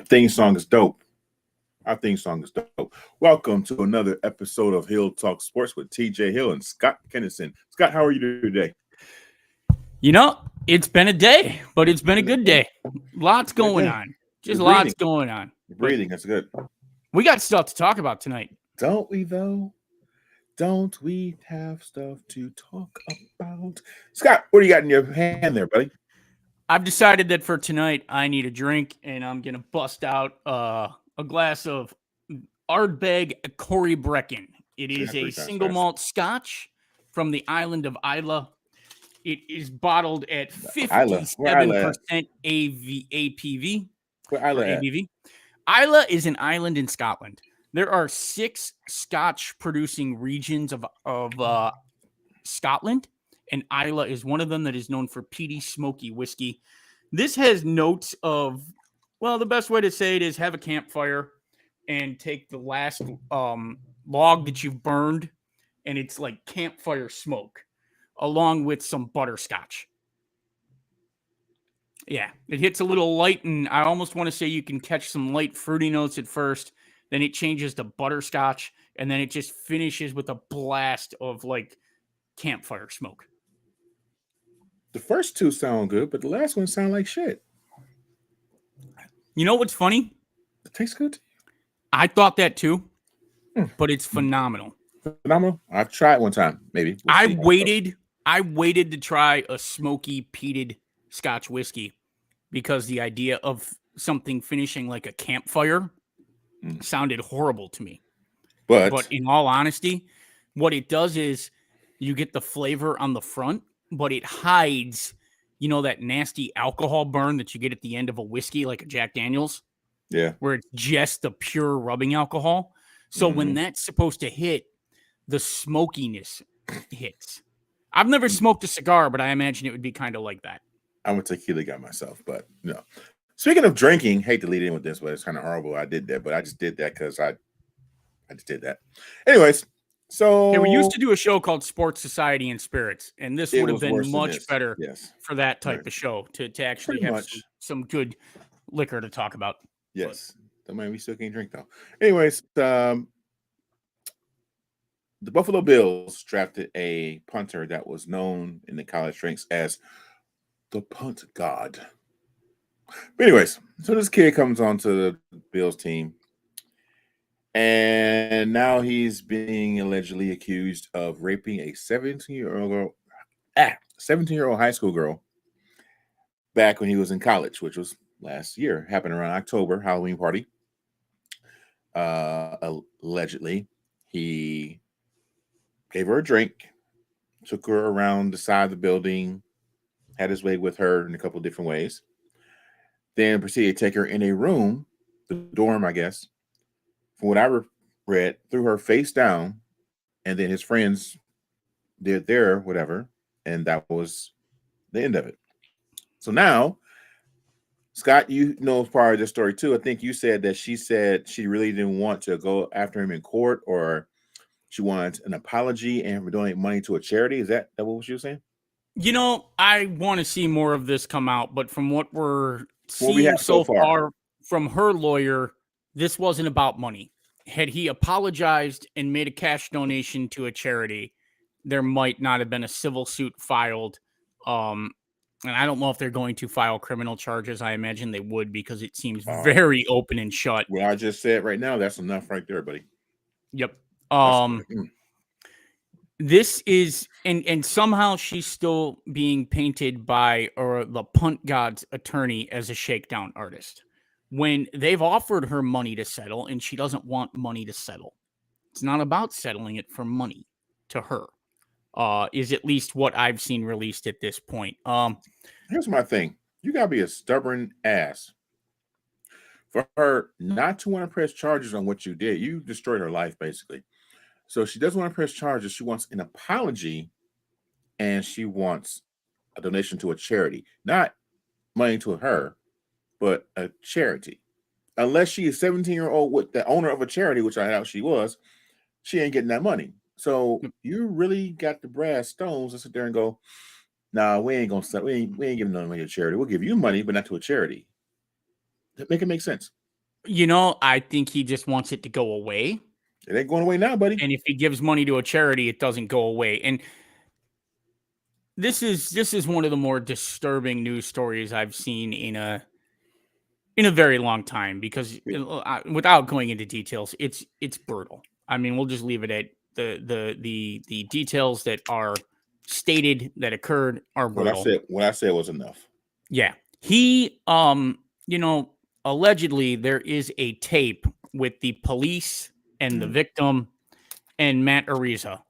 Theme song is dope. Our theme song is dope. Welcome to another episode of Hill Talk Sports with TJ Hill and Scott Kennison. Scott, how are you today? You know, it's been a day, but it's been a good day. Lots going on. Just lots going on. You're breathing. That's good. We got stuff to talk about tonight. Don't we, though? Don't we have stuff to talk about? Scott, what do you got in your hand there, buddy? I've decided that for tonight, I need a drink, and I'm going to bust out a glass of Ardbeg Corey Brecken. It is a single malt scotch from the island of Islay. It is bottled at 57% APV. Where Islay at? ABV. Islay is an island in Scotland. There are 6 scotch-producing regions of Scotland, and Islay is one of them that is known for peaty, smoky whiskey. This has notes of, well, the best way to say it is have a campfire and take the last log that you've burned, and it's like campfire smoke, along with some butterscotch. Yeah, it hits a little light, and I almost want to say you can catch some light fruity notes at first, then it changes to butterscotch, and then it just finishes with a blast of like campfire smoke. The first two sound good, but the last one sound like shit. You know what's funny? It tastes good. I thought that too, but it's phenomenal. Phenomenal. I've tried one time, maybe. I waited to try a smoky, peated Scotch whiskey because the idea of something finishing like a campfire sounded horrible to me. But in all honesty, what it does is you get the flavor on the front, but it hides, you know, that nasty alcohol burn that you get at the end of a whiskey, like a Jack Daniels. Yeah. Where it's just the pure rubbing alcohol. So when that's supposed to hit, the smokiness hits. I've never smoked a cigar, but I imagine it would be kind of like that. I'm a tequila guy myself, but no. Speaking of drinking, hate to lead in with this, but it's kind of horrible. I did that, but I just did that because I just did that. Anyways, so we used to do a show called Sports Society and Spirits, and this would have been much better for that type of show to actually have some good liquor to talk about. Yes. Don't mind, we still can't drink though. Anyways, the Buffalo Bills drafted a punter that was known in the college ranks as the punt god. But anyways, so this kid comes onto the Bills team, and now he's being allegedly accused of raping a 17-year-old high school girl back when he was in college, which was last year. Happened around October, Halloween party. Allegedly, he gave her a drink, took her around the side of the building, had his way with her in a couple of different ways, then proceeded to take her in a room, the dorm, I guess, from what I read, threw her face down, and then his friends did their whatever, and that was the end of it. So now, Scott, you know part of the story too. I think you said that she said she really didn't want to go after him in court, or she wanted an apology and donate money to a charity. Is that what she was saying? You know, I want to see more of this come out, but from what we're seeing so far from her lawyer, this wasn't about money. Had he apologized and made a cash donation to a charity, there might not have been a civil suit filed. And I don't know if they're going to file criminal charges. I imagine they would, because it seems very open and shut. Well, I just said right now, that's enough right there, buddy. Yep. This is, and somehow she's still being painted by the punt god's attorney as a shakedown artist, when they've offered her money to settle and she doesn't want money to settle. It's not about settling it for money to her. Is at least what I've seen released at this point. Here's my thing. You got to be a stubborn ass For her not to want to press charges on what you did, you destroyed her life basically. So she doesn't want to press charges. She wants an apology and she wants a donation to a charity, not money to her, but a charity. Unless she is 17-year-old with the owner of a charity, which I doubt she was, she ain't getting that money. So you really got the brass stones to sit there and go, nah, we ain't gonna stop. We ain't giving no money to charity. We'll give you money, but not to a charity. Make it make sense. I think he just wants it to go away. It ain't going away now, buddy. And if he gives money to a charity, it doesn't go away. And this is one of the more disturbing news stories I've seen in a very long time, because without going into details, it's brutal. I mean, we'll just leave it at the details that are stated that occurred are brutal. What I said was enough. Yeah. He allegedly there is a tape with the police and the victim and Matt Ariza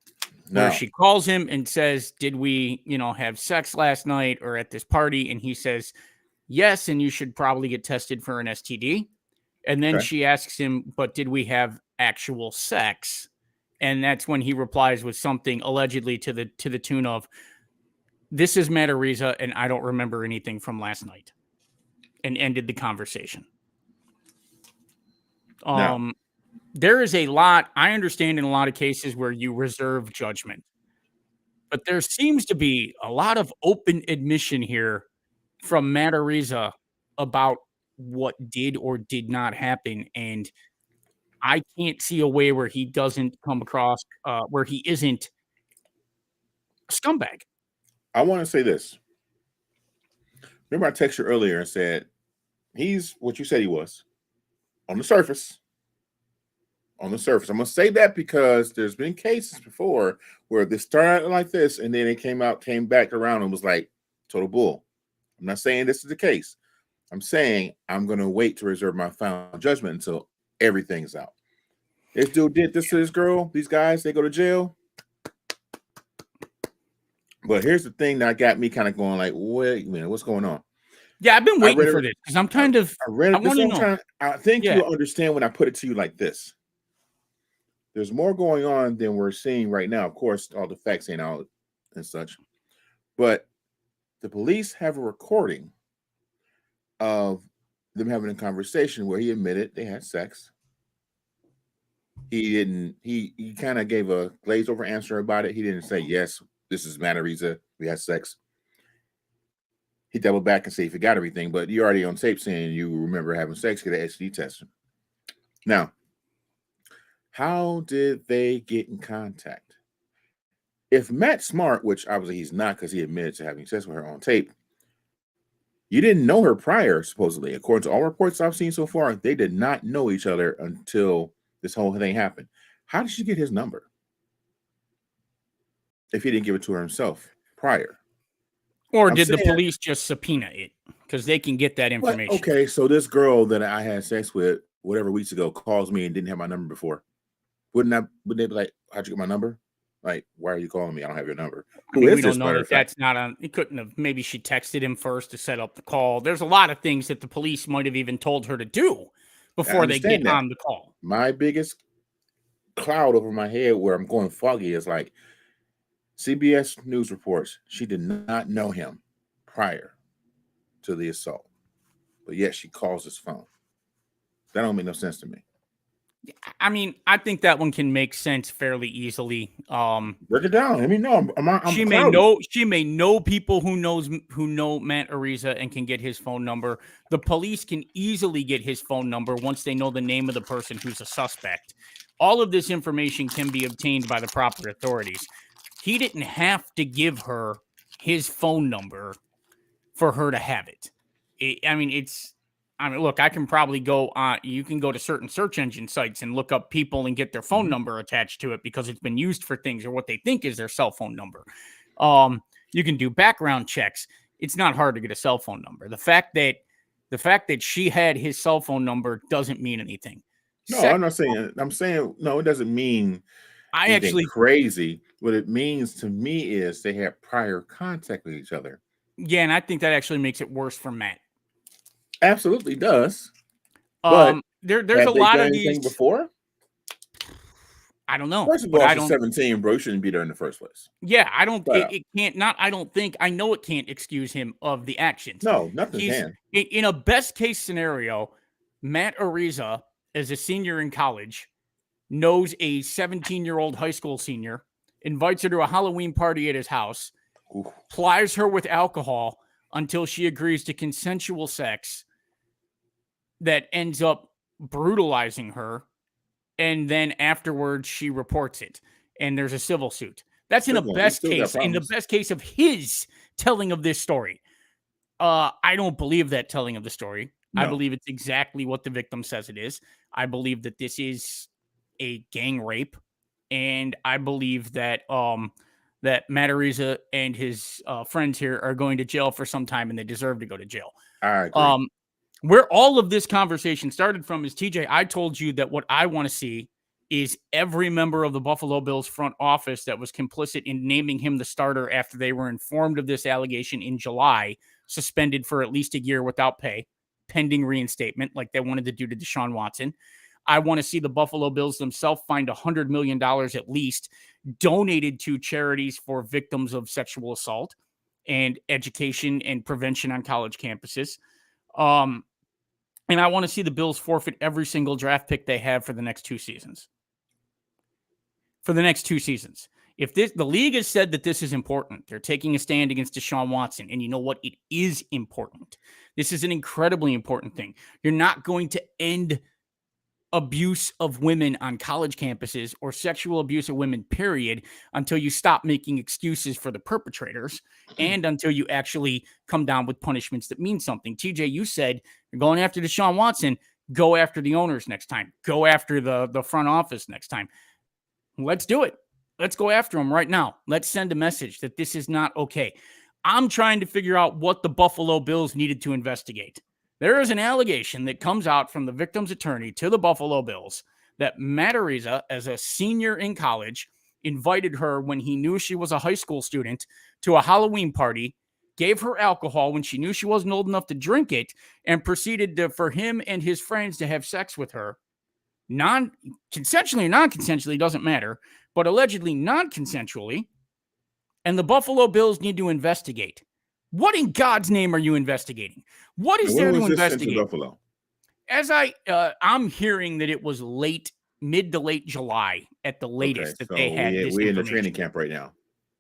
where she calls him and says, "Did we, have sex last night or at this party?" And he says, "Yes, and you should probably get tested for an STD." And then she asks him, "But did we have actual sex?" And that's when he replies with something allegedly to the tune of, "This is Matt Ariza, and I don't remember anything from last night," and ended the conversation. There is a lot, I understand, in a lot of cases where you reserve judgment, but there seems to be a lot of open admission here from Matt Ariza about what did or did not happen. And I can't see a way where he doesn't come across, where he isn't a scumbag. I want to say this. Remember, I texted you earlier and said he's what you said he was on the surface. On the surface, I'm gonna say that because there's been cases before where they started like this and then they came back around and was like total bull. I'm not saying this is the case. I'm saying I'm gonna wait to reserve my final judgment until everything's out. This dude did this to this girl. These guys, they go to jail. But here's the thing that got me kind of going like, wait a minute, what's going on? Yeah, I've been waiting for this because I'm kind of. I read it this whole time. I think you'll understand when I put it to you like this. There's more going on than we're seeing right now. Of course, all the facts ain't out and such. But the police have a recording of them having a conversation where he admitted they had sex. He didn't, he kind of gave a glazed over answer about it. He didn't say, yes, this is Matt Ariza, we had sex. He doubled back and said he forgot everything, but you already on tape saying you remember having sex, get an STD test. Now, how did they get in contact? If Matt's smart, which obviously he's not because he admitted to having sex with her on tape, you didn't know her prior, supposedly. According to all reports I've seen so far, they did not know each other until this whole thing happened. How did she get his number if he didn't give it to her himself prior? Or did the police just subpoena it? Because they can get that information. Okay, so this girl that I had sex with whatever weeks ago calls me and didn't have my number before. Wouldn't they be like, how'd you get my number? Like, why are you calling me? I don't have your number. We don't know that that's not on. It couldn't have. Maybe she texted him first to set up the call. There's a lot of things that the police might have even told her to do before they get on the call. My biggest cloud over my head where I'm going foggy is like CBS News reports she did not know him prior to the assault, but yet she calls his phone. That don't make no sense to me. I mean, I think that one can make sense fairly easily. Break it down. I mean, no, she may know people who know Matt Ariza and can get his phone number. The police can easily get his phone number once they know the name of the person who's a suspect. All of this information can be obtained by the proper authorities. He didn't have to give her his phone number for her to have it. Look, I can probably go on. You can go to certain search engine sites and look up people and get their phone number attached to it because it's been used for things or what they think is their cell phone number. You can do background checks. It's not hard to get a cell phone number. The fact that she had his cell phone number doesn't mean anything. No, I'm not saying. I'm saying no. It doesn't mean anything crazy. What it means to me is they had prior contact with each other. Yeah, and I think that actually makes it worse for Matt. Absolutely does. But There's a had they lot done of anything these. before? I don't know, First of but all, I she's don't. 17, bro. You shouldn't be there in the first place. Yeah, I don't. Flat out. It can't. Not. I don't think. I know it can't excuse him of the actions. No, nothing He's can. in a best case scenario. Matt Ariza, as a senior in college, knows a 17-year-old high school senior, invites her to a Halloween party at his house, Oof. plies her with alcohol until she agrees to consensual sex that ends up brutalizing her, and then afterwards she reports it and there's a civil suit. That's in a You best still got case, in the problems. best case of his telling of this story. I don't believe that telling of the story. I No. believe it's exactly what the victim says it is. I believe that this is a gang rape, and I believe that that Matt Ariza and his friends here are going to jail for some time, and they deserve to go to jail. I agree. Um, where all of this conversation started from is, TJ, I told you that what I want to see is every member of the Buffalo Bills front office that was complicit in naming him the starter after they were informed of this allegation in July, suspended for at least a year without pay, pending reinstatement, like they wanted to do to Deshaun Watson. I want to see the Buffalo Bills themselves find $100 million at least donated to charities for victims of sexual assault and education and prevention on college campuses. Um, and I want to see the Bills forfeit every single draft pick they have for the next 2 seasons. For the next 2 seasons. If the league has said that this is important, they're taking a stand against Deshaun Watson. And you know what? It is important. This is an incredibly important thing. You're not going to end abuse of women on college campuses or sexual abuse of women, period, until you stop making excuses for the perpetrators and until you actually come down with punishments that mean something. TJ, you said you're going after Deshaun Watson. Go after the owners next time. Go after the front office next time. Let's do it. Let's go after him right now. Let's send a message that this is not okay. I'm trying to figure out what the Buffalo Bills needed to investigate. There is an allegation that comes out from the victim's attorney to the Buffalo Bills that Matt Ariza, as a senior in college, invited her when he knew she was a high school student to a Halloween party, gave her alcohol when she knew she wasn't old enough to drink it, and proceeded for him and his friends to have sex with her. Non-consensually or non-consensually, doesn't matter, but allegedly non-consensually. And the Buffalo Bills need to investigate. What in God's name are you investigating? What is And when there to was this sent to investigate? Buffalo? As I'm hearing that it was mid to late July at the Okay, latest that they so had this we in the training information. camp right now.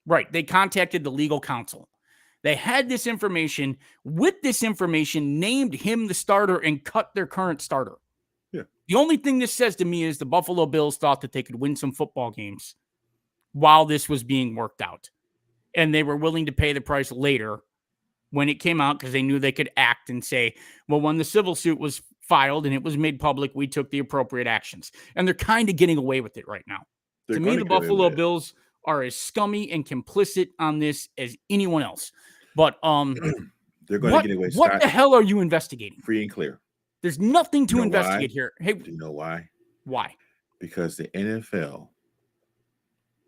Right. They contacted the legal counsel. They had this information. With this information, named him the starter and cut their current starter. Yeah. The only thing this says to me is the Buffalo Bills thought that they could win some football games while this was being worked out. And they were willing to pay the price later when it came out because they knew they could act and say, well, when the civil suit was filed and it was made public, we took the appropriate actions. And they're kind of getting away with it right now. They're To me, going to the get away Buffalo with it. Bills are as scummy and complicit on this as anyone else. But They're going to get away what the hell are you investigating? free and clear. There's nothing to You know investigate why? here. Hey, Do you know why? why? Because the NFL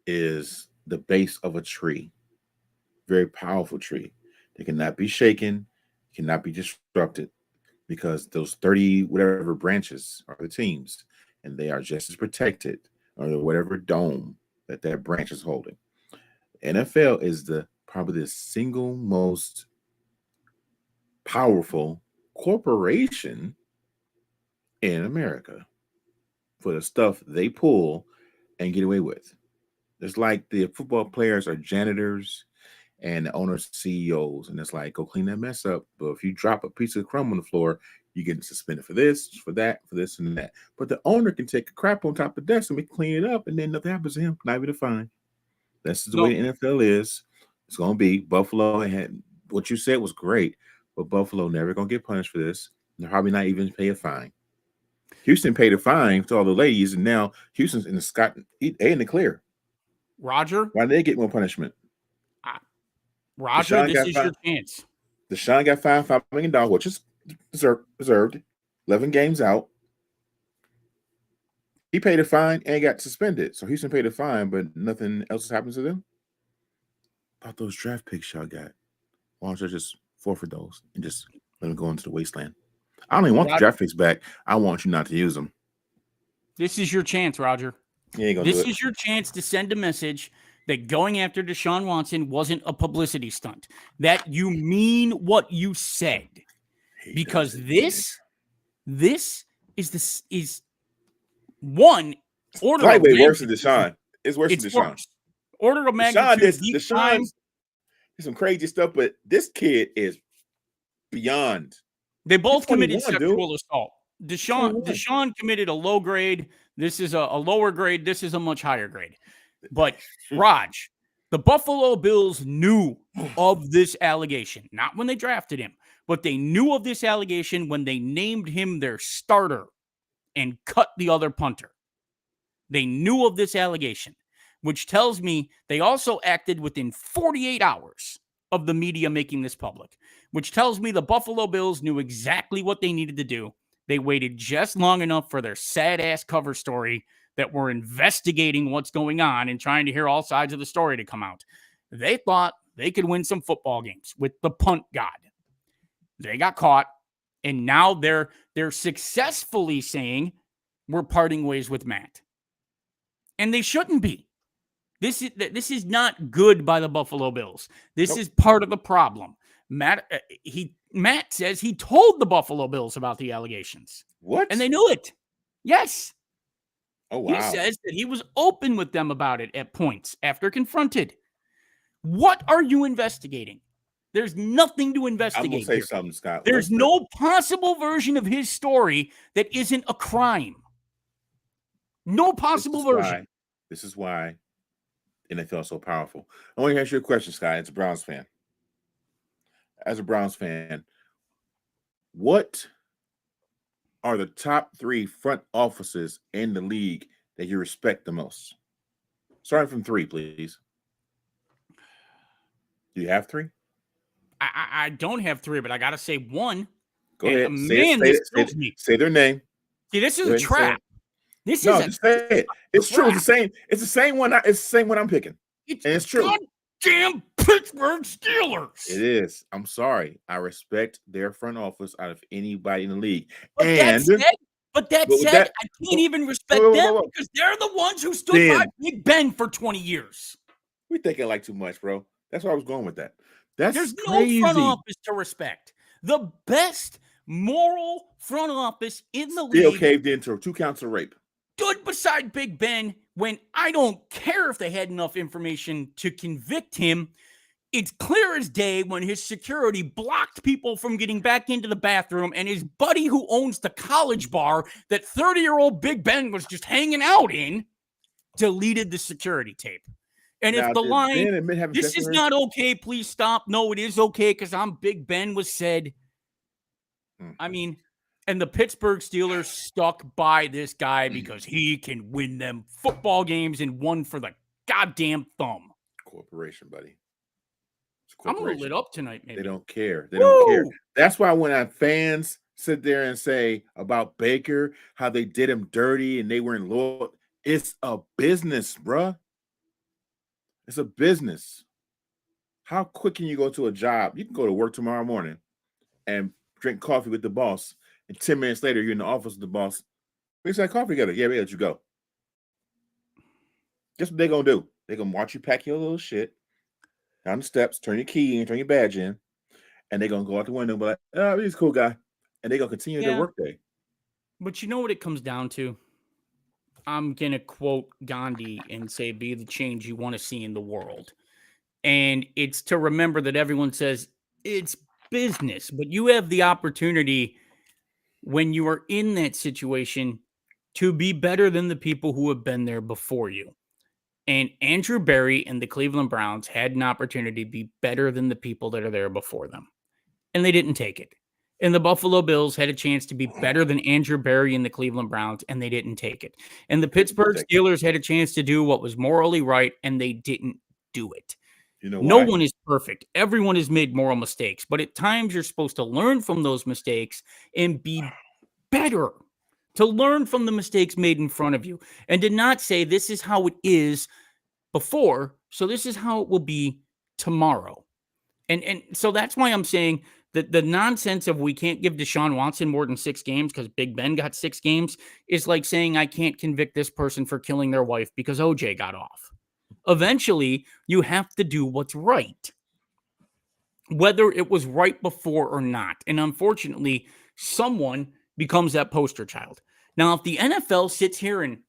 is the base of a tree, very powerful tree. They cannot be shaken, cannot be disrupted, because those 30 whatever branches are the teams, and they are just as protected under whatever dome that branch is holding. NFL is probably the single most powerful corporation in America for the stuff they pull and get away with. It's like the football players are janitors and the owners CEOs, and it's like, go clean that mess up. But if you drop a piece of crumb on the floor, you get suspended for this, for that, for this and that. But the owner can take a crap on top of the desk and clean it up, and then nothing happens to him. Not even a fine. That's the way the NFL is. It's gonna be. Buffalo had what you said was great, but Buffalo never gonna get punished for this. They're probably not even pay a fine. Houston paid a fine to all the ladies, and now Houston's in the clear. Roger? Why did they get more punishment? Roger, this is your chance. Deshaun got fined $5 million, which is deserved. 11 games out. He paid a fine and got suspended. So Houston paid a fine, but nothing else happens to them. About those draft picks y'all got. Why don't you just forfeit those and just let them go into the wasteland? I don't even want the Roger, draft picks back. I want you not to use them. this is your chance, Roger. You ain't gonna do This it. is your chance to send a message that going after Deshaun Watson wasn't a publicity stunt, that you mean what you said. He Because doesn't. this is one order of Lightweight worse than magnitude. Deshaun. It's worse than It's Deshaun. worse. Order of Deshaun magnitude. Deep time. did some crazy stuff, but this kid is beyond. They both committed 21, dude. sexual assault. 21. Deshaun committed a low grade. This is a lower grade. This is a much higher grade. But Raj, the Buffalo Bills knew of this allegation, not when they drafted him, but they knew of this allegation when they named him their starter and cut the other punter. They knew of this allegation, which tells me they also acted within 48 hours of the media making this public, which tells me the Buffalo Bills knew exactly what they needed to do. They waited just long enough for their sad-ass cover story that we're investigating what's going on and trying to hear all sides of the story to come out. They thought they could win some football games with the punt god. They got caught, and now they're successfully saying we're parting ways with Matt. And they shouldn't be. This is not good by the Buffalo Bills. This is part of the problem. Matt says he told the Buffalo Bills about the allegations. What? And they knew it. Yes. Oh, wow. He says that he was open with them about it at points after confronted. What are you investigating? There's nothing to investigate. I'm going to say here. something, Scott. There's no possible version of his story that isn't a crime. No possible version. This is why NFL is so powerful. I want to ask you a question, Scott, as a Browns fan. As a Browns fan, what are the top 3 front offices in the league that you respect the most? Starting from 3, please. Do you have 3? I don't have 3, but I got to say 1. Go ahead. Say their name. See, this is a trap. Just say it. It's true. It's the same one. It's the same one I'm picking. It's true. Goddamn Pittsburgh Steelers. It is. I'm sorry. I respect their front office out of anybody in the league. But that said, I can't even respect them because they're the ones who stood by Big Ben for 20 years. We're thinking like too much, bro. That's why I was going with that. There's no front office to respect. The best moral front office in the league. Still caved into 2 counts of rape. Stood beside Big Ben when I don't care if they had enough information to convict him. It's clear as day when his security blocked people from getting back into the bathroom and his buddy who owns the college bar that 30-year-old Big Ben was just hanging out in deleted the security tape. And now, if the line, this is not okay, please stop. No, it is okay because I'm Big Ben was said. I mean, and the Pittsburgh Steelers stuck by this guy because he can win them football games and won for the goddamn thumb. Corporation, buddy. I'm a little lit up tonight, maybe. They don't care. They don't care. That's why when our fans sit there and say about Baker, how they did him dirty and they weren't loyal, it's a business, bruh. It's a business. How quick can you go to a job? You can go to work tomorrow morning and drink coffee with the boss. And 10 minutes later, you're in the office with the boss. We that coffee together. Yeah, we let you go. Guess what they're going to do? They're going to watch you pack your little shit down the steps, turn your key in, turn your badge in, and they're going to go out the window and be like, oh, he's a cool guy. And they're going to continue their workday. But you know what it comes down to? I'm going to quote Gandhi and say, be the change you want to see in the world. And it's to remember that everyone says it's business, but you have the opportunity when you are in that situation to be better than the people who have been there before you. And Andrew Berry and the Cleveland Browns had an opportunity to be better than the people that are there before them. And they didn't take it. And the Buffalo Bills had a chance to be better than Andrew Berry and the Cleveland Browns, and they didn't take it. And the Pittsburgh Steelers had a chance to do what was morally right, and they didn't do it. You know, no one is perfect. Everyone has made moral mistakes, but at times you're supposed to learn from those mistakes and be better, to learn from the mistakes made in front of you, and to not say this is how it is before, so this is how it will be tomorrow. And so that's why I'm saying The nonsense of we can't give Deshaun Watson more than 6 games because Big Ben got 6 games is like saying I can't convict this person for killing their wife because OJ got off. Eventually, you have to do what's right, whether it was right before or not. And unfortunately, someone becomes that poster child. Now, if the NFL sits here and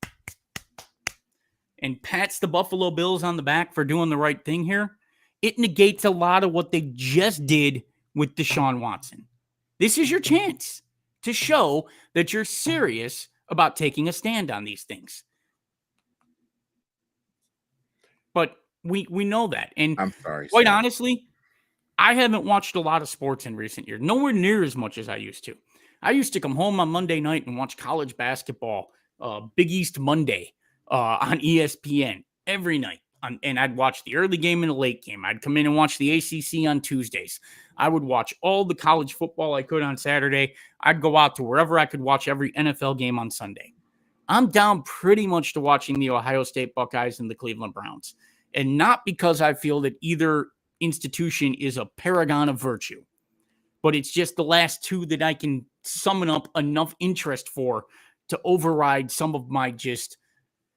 pats the Buffalo Bills on the back for doing the right thing here, it negates a lot of what they just did with Deshaun Watson. This is your chance to show that you're serious about taking a stand on these things. But we know that. And I'm sorry, quite sir. honestly, I haven't watched a lot of sports in recent years, nowhere near as much as I used to. I used to come home on Monday night and watch college basketball, Big East Monday on ESPN every night. And I'd watch the early game and the late game. I'd come in and watch the ACC on Tuesdays. I would watch all the college football I could on Saturday. I'd go out to wherever I could watch every NFL game on Sunday. I'm down pretty much to watching the Ohio State Buckeyes and the Cleveland Browns. And not because I feel that either institution is a paragon of virtue, but it's just the last two that I can summon up enough interest for to override some of my just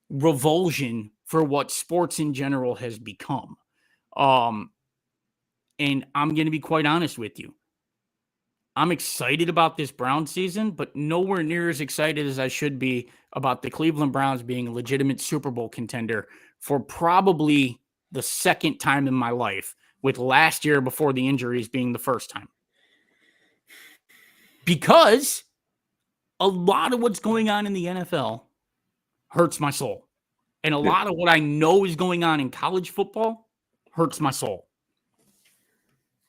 revulsion for what sports in general has become. And I'm going to be quite honest with you. I'm excited about this Brown season, but nowhere near as excited as I should be about the Cleveland Browns being a legitimate Super Bowl contender for probably the second time in my life, with last year before the injuries being the first time. Because a lot of what's going on in the NFL hurts my soul. And a lot of what I know is going on in college football hurts my soul.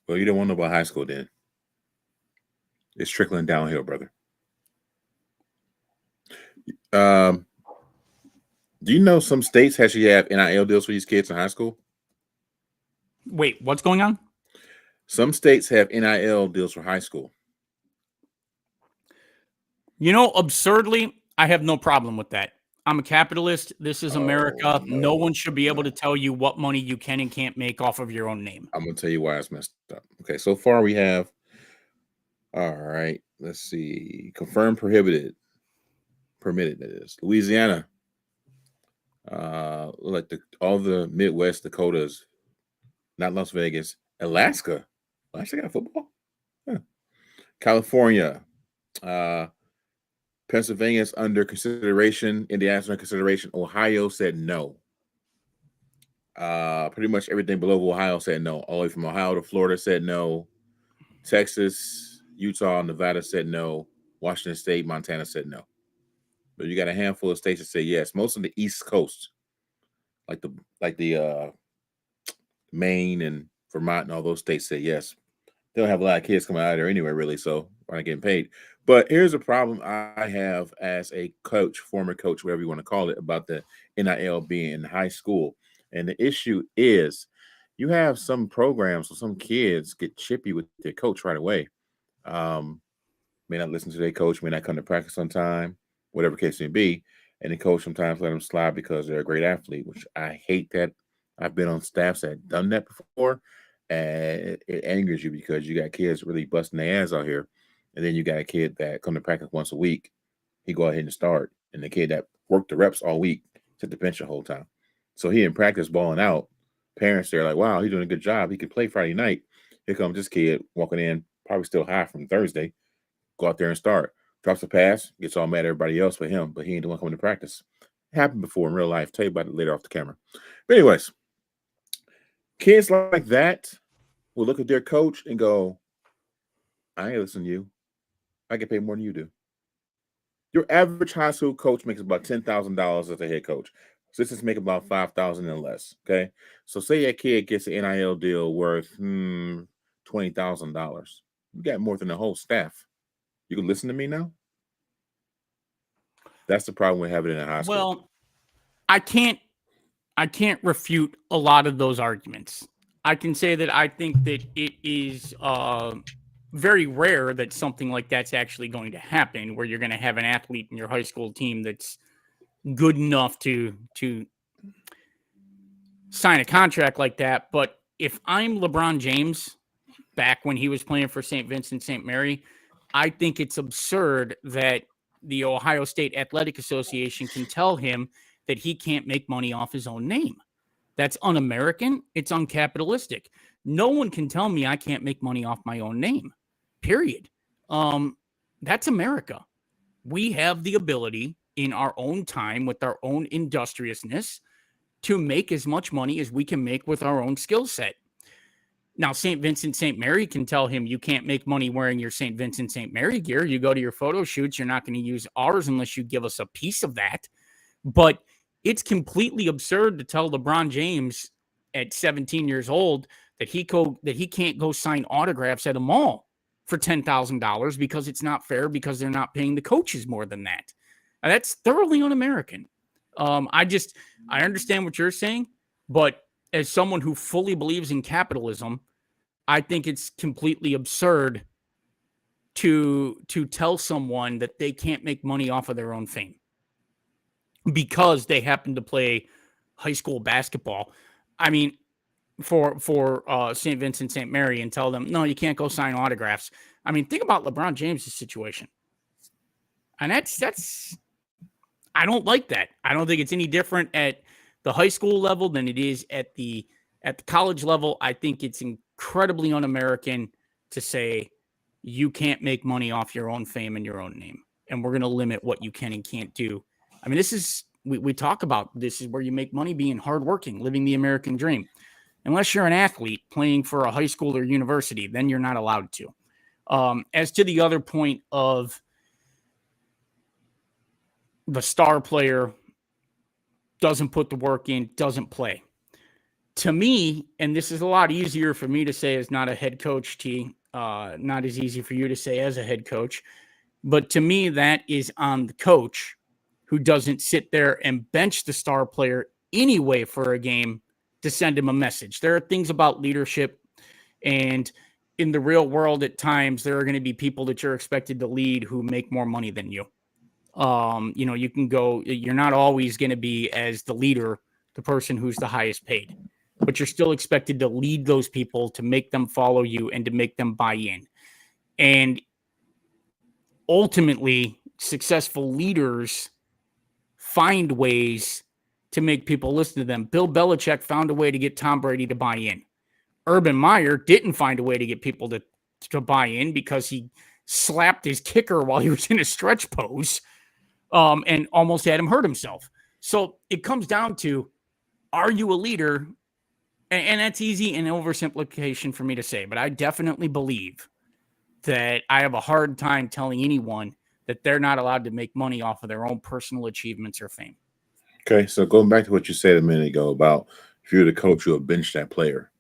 Well, you don't want to know about high school then. It's trickling downhill, brother. Do you know some states actually have NIL deals for these kids in high school? Wait, what's going on? Some states have NIL deals for high school. You know, absurdly, I have no problem with that. I'm a capitalist. This is America. No one should be able to tell you what money you can and can't make off of your own name. I'm going to tell you why it's messed up. Okay, so far we have, all right, let's see, confirmed permitted, that is. Louisiana, like all the Midwest Dakotas, not Las Vegas, Alaska got football. Huh. California, Pennsylvania's under consideration. Indiana's under consideration. Ohio said no. Pretty much everything below Ohio said no. All the way from Ohio to Florida said no. Texas, Utah, Nevada said no. Washington State, Montana said no. But you got a handful of states that say yes. Most of the East Coast, like the Maine and Vermont and all those states say yes. They don't have a lot of kids coming out of there anyway, really, so why not getting paid? But here's a problem I have as a coach, former coach, whatever you want to call it, about the NIL being in high school. And the issue is you have some programs or some kids get chippy with their coach right away. May not listen to their coach, may not come to practice on time, whatever case may be. And the coach sometimes let them slide because they're a great athlete, which I hate that. I've been on staffs that have done that before. And it angers you because you got kids really busting their ass out here. And then you got a kid that come to practice once a week. He go ahead and start. And the kid that worked the reps all week sit the bench the whole time. So he in practice balling out. Parents, they're like, wow, he's doing a good job. He could play Friday night. Here comes this kid walking in, probably still high from Thursday. Go out there and start. Drops a pass, gets all mad at everybody else but him, but he ain't the one coming to practice. It happened before in real life. Tell you about it later off the camera. But anyways, kids like that will look at their coach and go, I ain't listening to you. I get paid more than you do. Your average high school coach makes about $10,000 as a head coach. Assistants make about $5,000 and less. Okay. So say a kid gets an NIL deal worth $20,000. You got more than the whole staff. You can listen to me now? That's the problem with having it in high school. Well, I can't refute a lot of those arguments. I can say that I think that it is very rare that something like that's actually going to happen, where you're going to have an athlete in your high school team that's good enough to sign a contract like that. But if I'm LeBron James back when he was playing for St. Vincent St. Mary. I think it's absurd that the Ohio State Athletic Association can tell him that he can't make money off his own name. That's un-American. It's uncapitalistic. No one can tell me I can't make money off my own name. Period. That's America. We have the ability in our own time with our own industriousness to make as much money as we can make with our own skill set. Now, St. Vincent St. Mary can tell him you can't make money wearing your St. Vincent St. Mary gear. You go to your photo shoots, you're not going to use ours unless you give us a piece of that. But it's completely absurd to tell LeBron James at 17 years old that he can't go sign autographs at a mall for $10,000 because it's not fair, because they're not paying the coaches more than that. Now, that's thoroughly un-American. I understand what you're saying, but as someone who fully believes in capitalism, I think it's completely absurd to tell someone that they can't make money off of their own fame because they happen to play high school basketball. I mean, for St. Vincent St. Mary, and tell them, no, you can't go sign autographs. I mean, think about LeBron James' situation. And that's I don't like that. I don't think it's any different at the high school level than it is at the college level. I think it's incredibly un-American to say you can't make money off your own fame and your own name, and we're going to limit what you can and can't do. I mean, this is we talk about this is where you make money being hardworking, living the American dream. Unless you're an athlete playing for a high school or university, then you're not allowed to. As to the other point of the star player doesn't put the work in, doesn't play. To me, and this is a lot easier for me to say as not a head coach, not as easy for you to say as a head coach, but to me, that is on the coach who doesn't sit there and bench the star player anyway for a game to send him a message. There are things about leadership, and in the real world, at times, there are going to be people that you're expected to lead who make more money than you. You can go, you're not always going to be, as the leader, the person who's the highest paid, but you're still expected to lead those people, to make them follow you and to make them buy in. And ultimately, successful leaders find ways to make people listen to them. Bill Belichick found a way to get Tom Brady to buy in. Urban Meyer didn't find a way to get people to buy in because he slapped his kicker while he was in a stretch pose and almost had him hurt himself. So it comes down to, are you a leader? And that's easy and oversimplification for me to say, but I definitely believe that I have a hard time telling anyone that they're not allowed to make money off of their own personal achievements or fame. Okay, so going back to what you said a minute ago about if you're the coach, you'll bench that player.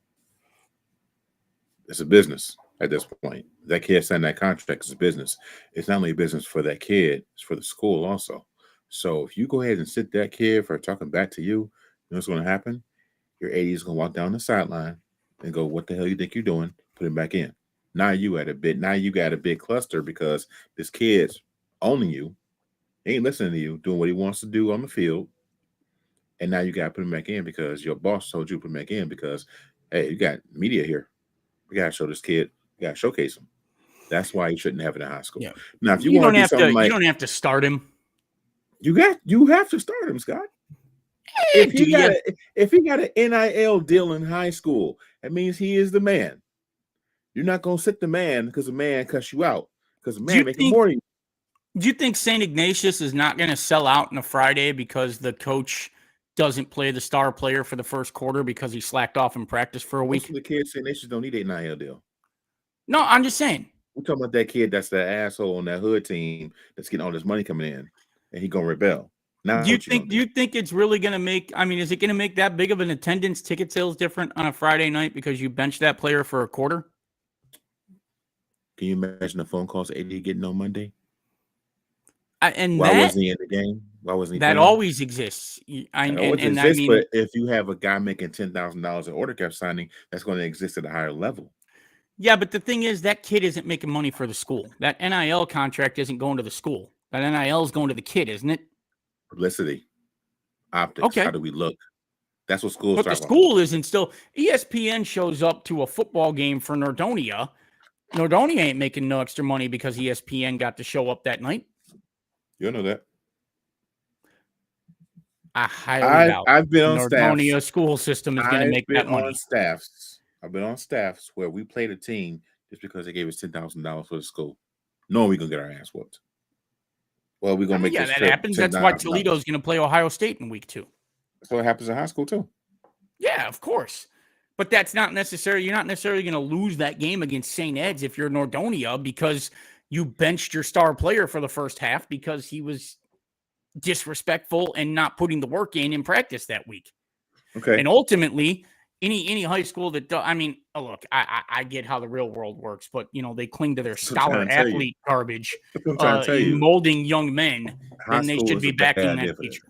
It's a business at this point. That kid signed that contract. It's a business. It's not only a business for that kid, it's for the school also. So if you go ahead and sit that kid for talking back to you, you know what's going to happen? Your AD is going to walk down the sideline and go, what the hell you think you're doing? Put him back in. Now you got a big cluster because this kid's owning you, ain't listening to you, doing what he wants to do on the field. And now you got to put him back in because your boss told you to put him back in because, hey, you got media here. We got to show this kid. We got to showcase him. That's why you shouldn't have it in high school. Yeah. Now, if you want to do something like, you don't have to start him. You have to start him, Scott. If he got an NIL deal in high school, that means he is the man. You're not gonna sit the man because the man cuss you out because the man making more than you. Do you think St. Ignatius is not going to sell out on a Friday because the coach doesn't play the star player for the first quarter because he slacked off in practice for a week? Most of the kids St. Ignatius don't need an NIL deal. No, I'm just saying. We're talking about that kid that's the asshole on that hood team that's getting all this money coming in, and he gonna rebel. Now, do you think it's really going to make? I mean, is it going to make that big of an attendance ticket sales different on a Friday night because you bench that player for a quarter? Can you imagine the phone calls AD getting on Monday? Why wasn't he in the game? Why wasn't he? That playing? Always exists. I mean, but if you have a guy making $10,000 in order cap signing, that's going to exist at a higher level. Yeah, but the thing is, that kid isn't making money for the school. That NIL contract isn't going to the school. That NIL is going to the kid, isn't it? Publicity, optics. Okay. How do we look? That's what schools But the talk about. school isn't still. ESPN shows up to a football game for Nordonia. Nordonia ain't making no extra money because ESPN got to show up that night. You know that. I highly doubt I've been the on staffs. Nordonia school system is going to I've make been that on money. staffs. I've been on staffs where we played a team just because they gave us $10,000 for the school, knowing we're gonna get our ass whooped. Well, we're gonna make Yeah, this that trip happens. That's why $10,000. Toledo's going to play Ohio State in week 2. So it happens in high school too. Yeah, of course. But that's not necessary. You're not necessarily going to lose that game against St. Ed's if you're Nordonia because you benched your star player for the first half because he was disrespectful and not putting the work in practice that week. Okay. And ultimately, any high school that does, I mean, look, I get how the real world works, but they cling to their scholar athlete garbage in molding young men. Then they should be backing that teacher.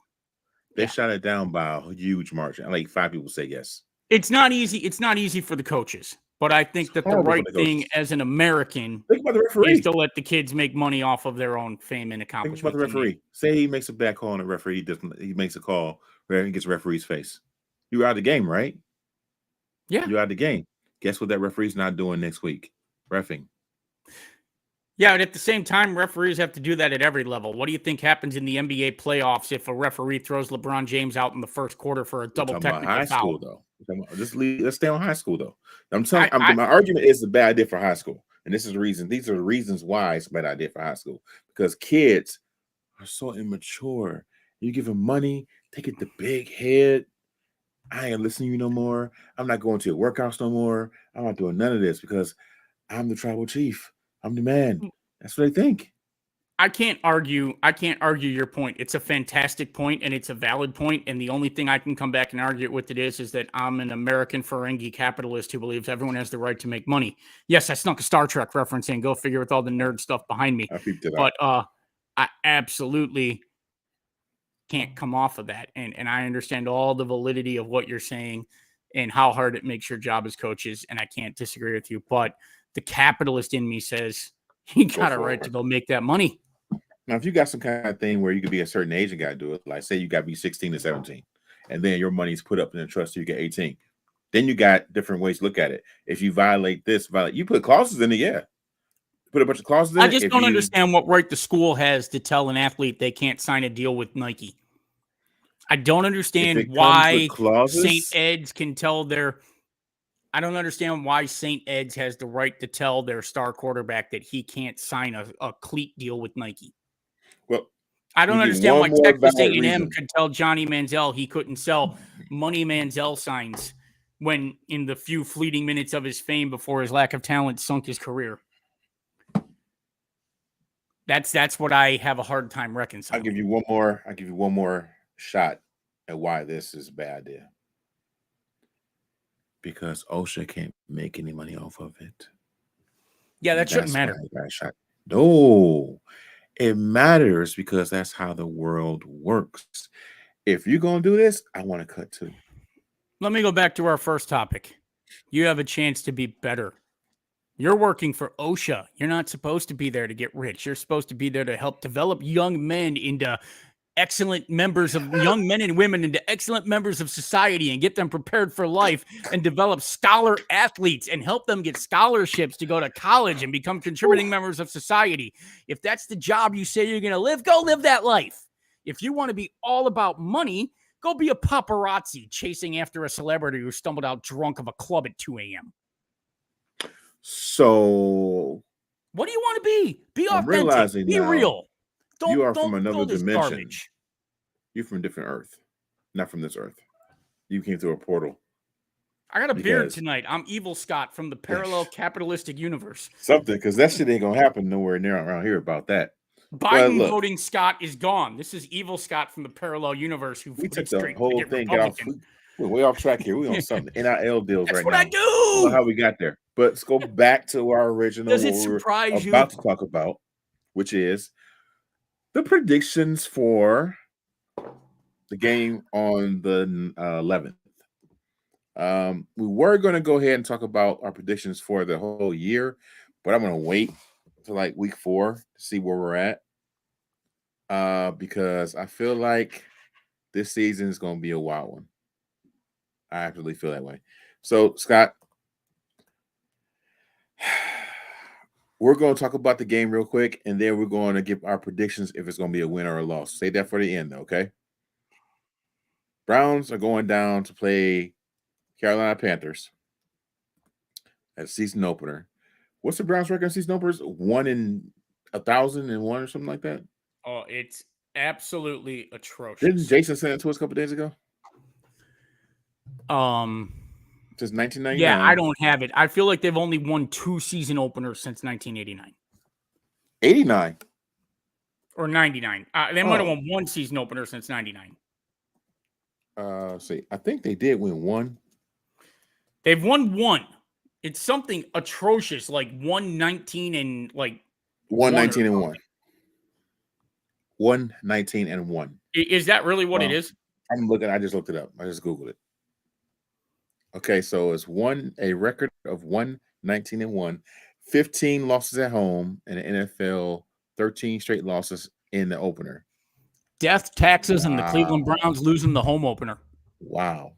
They shot it down by a huge margin. Like 5 people say yes. It's not easy. It's not easy for the coaches, but I think that the right thing as an American is to let the kids make money off of their own fame and accomplishment. Think about the referee. Say he makes a bad call and the referee doesn't. He makes a call where he gets referee's face. You're out of the game, right? Yeah. You're out of the game. Guess what that referee's not doing next week? Reffing. Yeah, but at the same time, referees have to do that at every level. What do you think happens in the NBA playoffs if a referee throws LeBron James out in the first quarter for a double technical high foul? School, though. Let's stay on high school, though. My argument is a bad idea for high school. And this is the reason. These are the reasons why it's a bad idea for high school. Because kids are so immature. You give them money, they get the big head. I ain't listening to you no more. I'm not going to your workouts no more. I'm not doing none of this because I'm the tribal chief. I'm the man. That's what they think. I can't argue your point. It's a fantastic point and it's a valid point. And the only thing I can come back and argue it with it is that I'm an American Ferengi capitalist who believes everyone has the right to make money. Yes, I snuck a Star Trek reference in. Go figure with all the nerd stuff behind me. But I absolutely can't come off of that. And I understand all the validity of what you're saying and how hard it makes your job as coaches. And I can't disagree with you. But the capitalist in me says you got a right to go make that money. Now, if you got some kind of thing where you could be a certain age and got to do it, like say you got to be 16 to 17, and then your money's put up in the trust, so you get 18. Then you got different ways to look at it. If you violate this, you put clauses in it, yeah. Put a bunch of clauses in it. I just don't understand what right the school has to tell an athlete they can't sign a deal with Nike. I don't understand why St. Ed's can tell their – I don't understand why St. Ed's has the right to tell their star quarterback that he can't sign a cleat deal with Nike. Well, I don't understand why Texas A&M could tell Johnny Manziel he couldn't sell Money Manziel signs when in the few fleeting minutes of his fame before his lack of talent sunk his career. That's what I have a hard time reconciling. I'll give you one more shot at why this is a bad idea. Because OSHA can't make any money off of it. Yeah, that shouldn't matter. No, it matters because that's how the world works. If you're going to do this, I want to cut too. Let me go back to our first topic. You have a chance to be better. You're working for OSHA. You're not supposed to be there to get rich. You're supposed to be there to help develop young men into excellent members of young men and women into excellent members of society and get them prepared for life and develop scholar athletes and help them get scholarships to go to college and become contributing members of society. If that's the job you say you're going to live, go live that life. If you want to be all about money, go be a paparazzi chasing after a celebrity who stumbled out drunk of a club at 2 a.m. So what do you want to be? Be authentic. Be real. You are from another dimension. Garbage. You're from a different Earth, not from this Earth. You came through a portal. I got a beard tonight. I'm Evil Scott from the parallel capitalistic universe. Something, because that shit ain't gonna happen nowhere near around here about that. Biden voting Scott is gone. This is Evil Scott from the parallel universe. We took the whole thing off. We're way off track here. We on something NIL deals That's right what now. I do. I don't know how we got there, but let's go back to our original. Does it surprise you? About to talk about, which is the predictions for the game on the 11th. We were going to go ahead and talk about our predictions for the whole year, but I'm going to wait to like week 4 to see where we're at. Because I feel like this season is going to be a wild one. I absolutely feel that way. So, Scott, we're going to talk about the game real quick, and then we're going to give our predictions if it's going to be a win or a loss. Save that for the end, though, okay? Browns are going down to play Carolina Panthers at season opener. What's the Browns record in season openers? 1 in 1,001 or something like that? Oh, it's absolutely atrocious. Didn't Jason send it to us a couple days ago? Since 1999. Yeah, I don't have it. I feel like they've only won 2 season openers since 1989. 89. Or 99. They might have won 1 season opener since 99. See, I think they did win 1. They've won 1. It's something atrocious, like 119 and like 119 and 1. 119 and 1. Is that really what it is? I'm looking. I just looked it up. I just Googled it. Okay, so it's a record of 119 and 1, 15 losses at home in the NFL, 13 straight losses in the opener. Death, taxes, and the Cleveland Browns losing the home opener. Wow.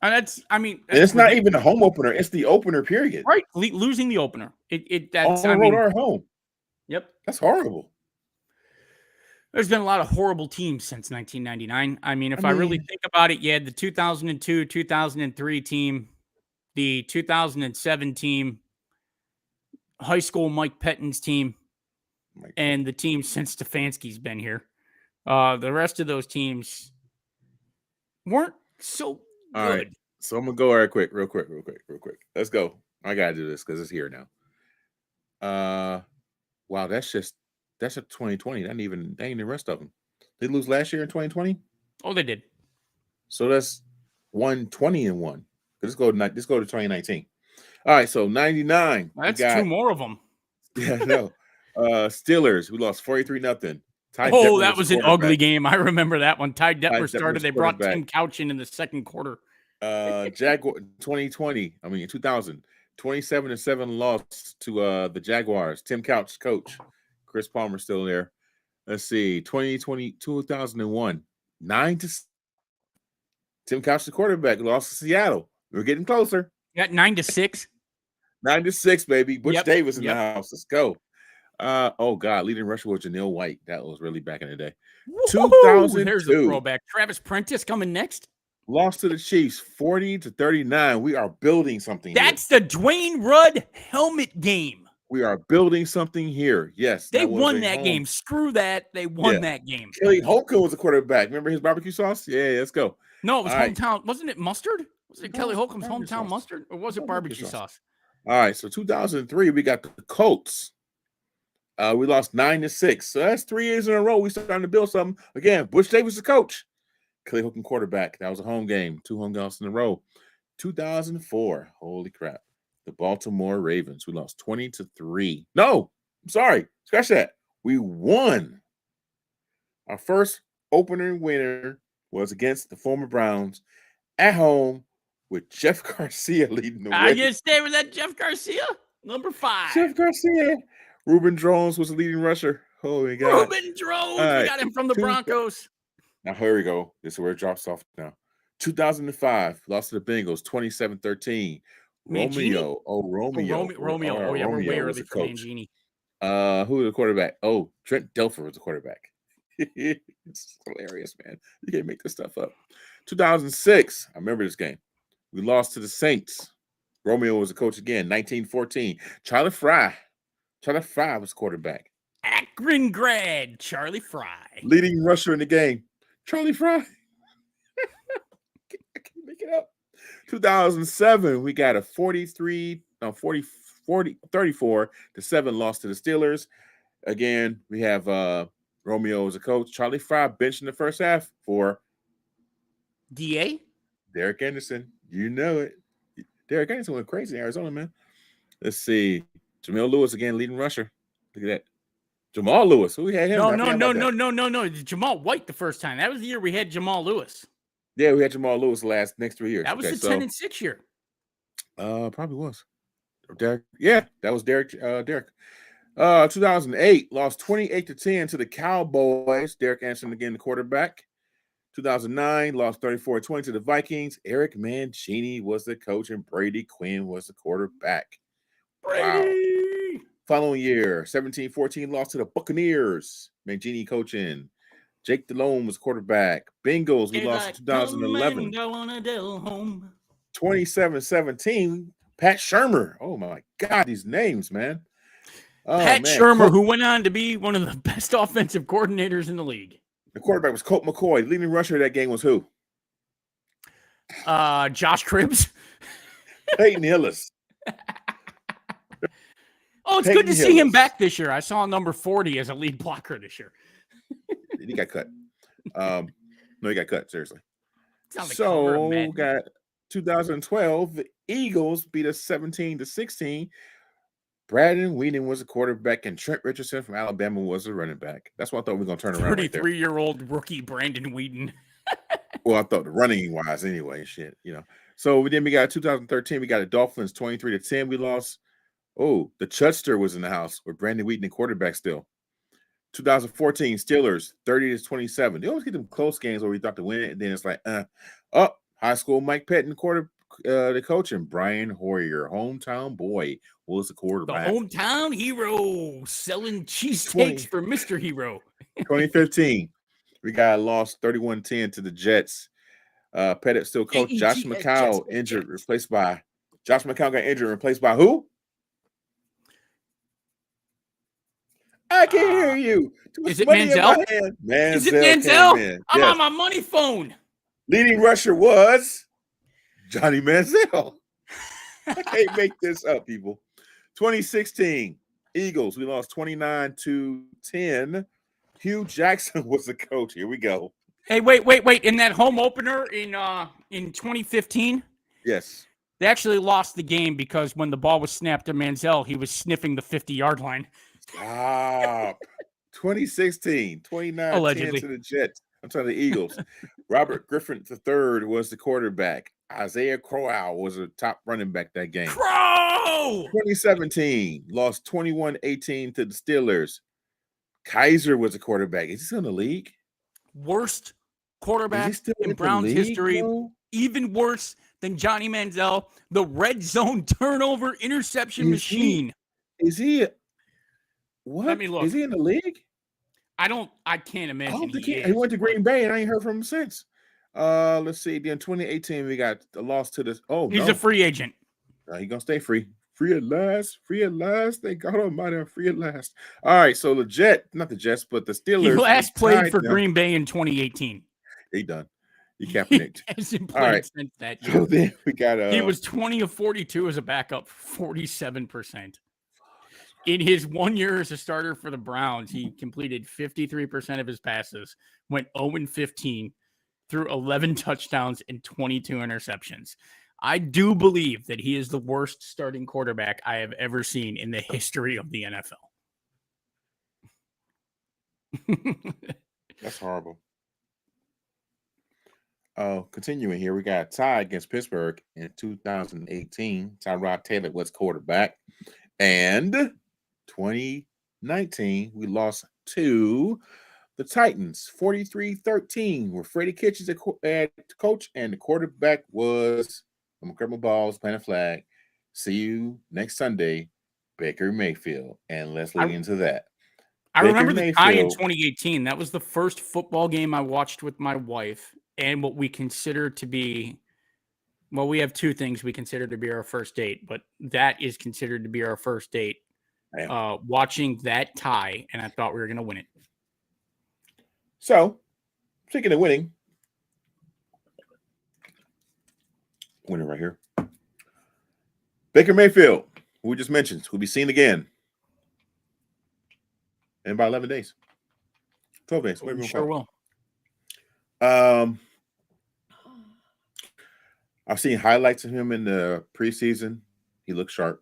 And it's ridiculous. Not even the home opener; it's the opener. Period. Right, losing the opener. That's on the road or home. Yep, that's horrible. There's been a lot of horrible teams since 1999. I mean, I really think about it, you had the 2002, 2003 team, the 2007 team, high school Mike Pettine's team, and the team since Stefanski's been here. The rest of those teams weren't so good. All right, so I'm gonna go real quick. Let's go. I gotta do this because it's here now. Wow, that's a 2020. That ain't the rest of them. They lose last year in 2020. Oh, they did. So that's 120 and 1. Let's go to 2019. All right, so 99. That's 2 more of them. Yeah, no. Steelers, we lost 43-0. That was an ugly game. I remember that one. Ty Detmer started. They brought Tim Couch in the second quarter. Jaguar 2020. 2000. 27-7 loss to the Jaguars. Tim Couch coach. Chris Palmer still there. Let's see. 2001. 9-6. Tim Couch the quarterback lost to Seattle. We're getting closer. Yeah, 9-6. 9-6, baby. Butch Davis in the house. Let's go. Oh God, leading rusher was Janelle White. That was really back in the day. 2002. There's a throwback. Travis Prentice coming next. Lost to the Chiefs, 40-39. We are building something. That's the Dwayne Rudd helmet game. We are building something here. Yes, they won that game. Screw that. They won that game. Kelly Holcomb was a quarterback. Remember his barbecue sauce? Yeah, let's go. No, it was hometown. Wasn't it mustard? Was it Kelly Holcomb's hometown mustard, or was it barbecue sauce? All right, so 2003, we got the Colts. We lost 9-6. So that's 3 years in a row. We starting to build something. Again, Butch Davis the coach. Clay Holcomb quarterback. That was a home game. 2 home games in a row. 2004. Holy crap. The Baltimore Ravens. We lost 20-3. No, I'm sorry. Scratch that. We won. Our first opener winner was against the former Browns at home with Jeff Garcia leading the way. I just stay with that Jeff Garcia. Number 5. Jeff Garcia. Ruben Drones was the leading rusher. Holy God. Ruben Drones. Right. We got him from the Broncos. Now, here we go. This is where it drops off now. 2005, lost to the Bengals, 27-13. Romeo. Romeo. Oh, yeah, we're way early for Mangini. Who was the quarterback? Oh, Trent Dilfer was the quarterback. It's hilarious, man. You can't make this stuff up. 2006, I remember this game. We lost to the Saints. Romeo was the coach again, 1914. Charlie Fry was quarterback. Akron grad, Charlie Fry. Leading rusher in the game, Charlie Fry. I can't make it up. 2007, we got a 34-7 loss to the Steelers. Again, we have Romeo as a coach. Charlie Fry benched in the first half for DA? Derek Anderson. You know it. Derek Anderson went crazy in Arizona, man. Let's see. Jamil Lewis again, leading rusher. Look at that. Jamal Lewis. Who had him? No. Jamal White the first time. That was the year we had Jamal Lewis. Yeah, we had Jamal Lewis the next 3 years. That was the 10-6 year. Probably was. Derek. Yeah, that was Derek. 2008 lost 28-10 to the Cowboys. Derek Anderson again, the quarterback. 2009, lost 34-20 to the Vikings. Eric Mancini was the coach and Brady Quinn was the quarterback. Wow. Brady. Following year, 17-14, lost to the Buccaneers. Mancini coaching. Jake Delhomme was quarterback. Bengals, we lost in 2011. 27-17, Pat Shurmur. Oh, my God, these names, man. Oh, Pat man. Shurmur, who went on to be one of the best offensive coordinators in the league. The quarterback was Colt McCoy. Leading rusher of that game was who? Josh Cribbs. Peyton Hillis. Oh, it's good to see him back this year. I saw number 40 as a lead blocker this year. He got cut. No, he got cut, seriously. So, got 2012, the Eagles beat us 17-16. Brandon Weeden was a quarterback, and Trent Richardson from Alabama was a running back. That's what I thought we were going to turn around right there. 33-year-old rookie Brandon Weeden. Well, I thought the running wise anyway, shit, you know. So then we got 2013, we got the Dolphins 23-10. We lost. Oh, the Chudster was in the house with Brandon Weeden, quarterback still. 2014 Steelers 30-27. They always get them close games where we thought to win it, and then it's like, high school Mike Pettin, the coach, and Brian Hoyer, hometown boy, was the quarterback. The hometown hero selling cheesesteaks for Mr. Hero. 2015, we got lost 31-10 to the Jets. Pettit still coach. Josh McCown injured, replaced by Josh McCown got injured, replaced by who? I can't hear you. Is it Manziel? Is it Manziel? I'm on my money phone. Leading rusher was Johnny Manziel. I can't make this up, people. 2016 Eagles, we lost 29-10. Hugh Jackson was the coach. Here we go. Hey, wait. In that home opener in 2015? Yes. They actually lost the game because when the ball was snapped to Manziel, he was sniffing the 50-yard line. Stop. 2016, 29-10 to the Jets. I'm telling the Eagles. Robert Griffin III was the quarterback. Isaiah Crowell was a top running back that game. 2017, lost 21-18 to the Steelers. Kaiser was a quarterback. Is he still in the league? Worst quarterback in Browns history. Bro? Even worse than Johnny Manziel, the red zone turnover interception machine. Is he? What? Let me look. Is he in the league? I can't imagine he went to Green Bay, and I ain't heard from him since. Let's see. Then 2018, we got a loss to this. Oh, he's a free agent. He's gonna stay free. Free at last. Thank God Almighty, I'm free at last. All right, so not the Jets, but the Steelers. He last played for Green Bay in 2018. He done. He Kaepernick. Hasn't played since that year. So then we got he was 20 of 42 as a backup, 47%. In his 1 year as a starter for the Browns, he completed 53% of his passes, went 0-15, threw 11 touchdowns and 22 interceptions. I do believe that he is the worst starting quarterback I have ever seen in the history of the NFL. That's horrible. Continuing here, we got a tie against Pittsburgh in 2018. Tyrod Taylor was quarterback. And 2019, we lost to the Titans, 43-13, where Freddie Kitchens at coach, and the quarterback was, I'm going to grab my balls, plant a flag. See you next Sunday, Baker Mayfield. And let's lead into that. I remember the tie in 2018. That was the first football game I watched with my wife, and what we consider to be, well, we have two things we consider to be our first date, but that is considered to be our first date. Watching that tie, and I thought we were going to win it. So, speaking of winning, winner right here. Baker Mayfield, who we just mentioned, will be seen again in about 11 days. 12 days. We sure will. I've seen highlights of him in the preseason. He looks sharp,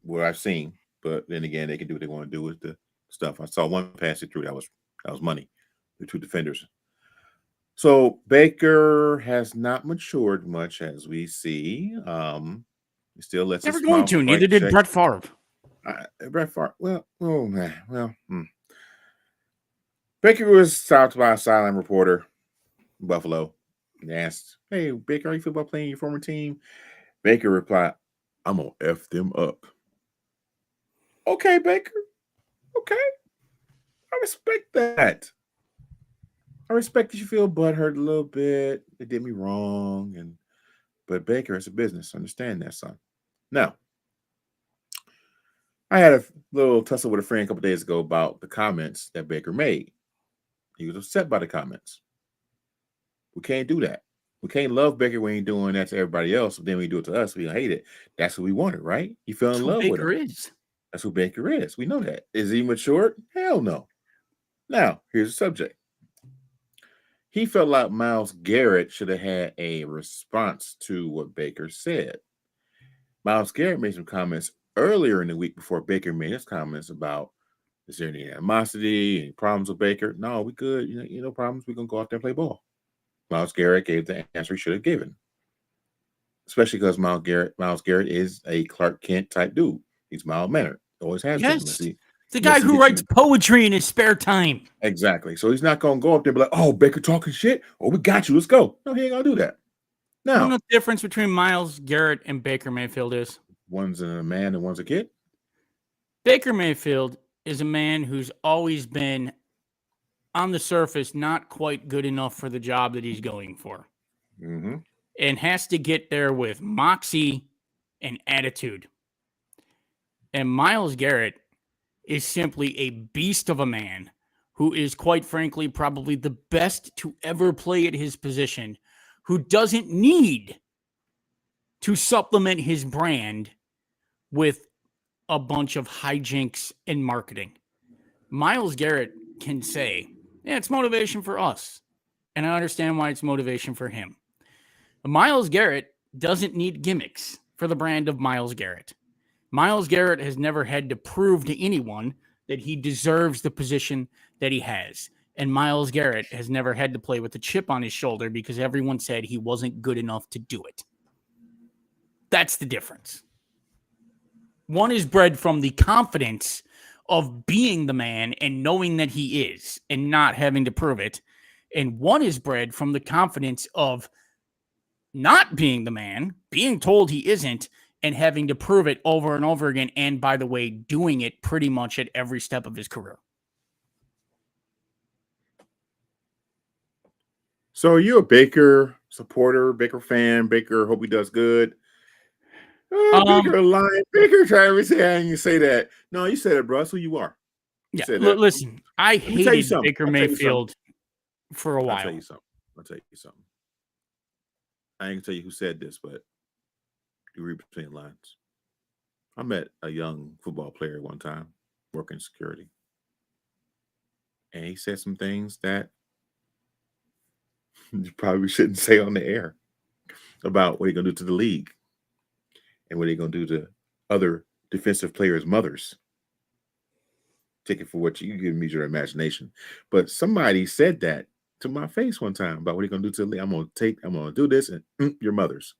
what I've seen. But then again, they can do what they want to do with the stuff. I saw one pass it through. That was money. The two defenders. So Baker has not matured much, as we see. He still lets never going to. Neither did Brett Favre. Brett Favre. Baker was stopped by a silent reporter. Buffalo, and asked, "Hey, Baker, how you feel about playing your former team?" Baker replied, "I'm gonna f them up." Okay, Baker. Okay, I respect that. I respect that you feel butthurt a little bit. They did me wrong, and but Baker is a business. Understand that, son. Now, I had a little tussle with a friend a couple days ago about the comments that Baker made. He was upset by the comments. We can't do that. We can't love Baker when he's doing that to everybody else, but then when he do it to us, we hate it. That's what we wanted, right? You fell That's in who love with Baker him. is. That's who Baker is. We know that. Is he matured? Hell no. Now, here's the subject. He felt like Miles Garrett should have had a response to what Baker said. Miles Garrett made some comments earlier in the week before Baker made his comments about, is there any animosity, any problems with Baker? No, we good. No problems. We're gonna go out there and play ball. Miles Garrett gave the answer he should have given, especially because Miles Garrett is a Clark Kent type dude. He's mild mannered, always has been, unless Yes. he The guy unless he who hits you writes poetry in his spare time. exactly. So he's not gonna go up there and be like, "Oh, Baker talking shit. Oh, we got you. Let's go." No, he ain't gonna do that. You know Now, what the difference between Miles Garrett and Baker Mayfield is? one's a man and one's a kid. Baker Mayfield is a man who's always been on the surface not quite good enough for the job that he's going for, Mm-hmm. and has to get there with moxie and attitude. And Miles Garrett is simply a beast of a man who is, quite frankly, probably the best to ever play at his position, who doesn't need to supplement his brand with a bunch of hijinks and marketing. Miles Garrett can say, yeah, it's motivation for us. And I understand why it's motivation for him. Miles Garrett doesn't need gimmicks for the brand of Miles Garrett. Miles Garrett has never had to prove to anyone that he deserves the position that he has. And Miles Garrett has never had to play with a chip on his shoulder because everyone said he wasn't good enough to do it. That's the difference. One is bred from the confidence of being the man and knowing that he is and not having to prove it. And one is bred from the confidence of not being the man, being told he isn't, and having to prove it over and over again. And by the way, doing it pretty much at every step of his career. So are you a Baker supporter, Baker fan, Baker hope he does good? Oh, Baker lying. Baker trying to say and you say that. No, you said it, bro. That's who you are. You Yeah, said that. listen, I Let me tell you hated something. Baker I'll tell you something. Mayfield for a I'll while. tell you something. I'll tell you something. I ain't gonna tell you who said this, but you read between the lines. I met a young football player one time working security. And he said some things that you probably shouldn't say on the air about what he's gonna do to the league and what he's gonna do to other defensive players' mothers. Take it for what you give me your imagination. But somebody said that to my face one time about what he's gonna do to the league. I'm gonna do this and your mothers.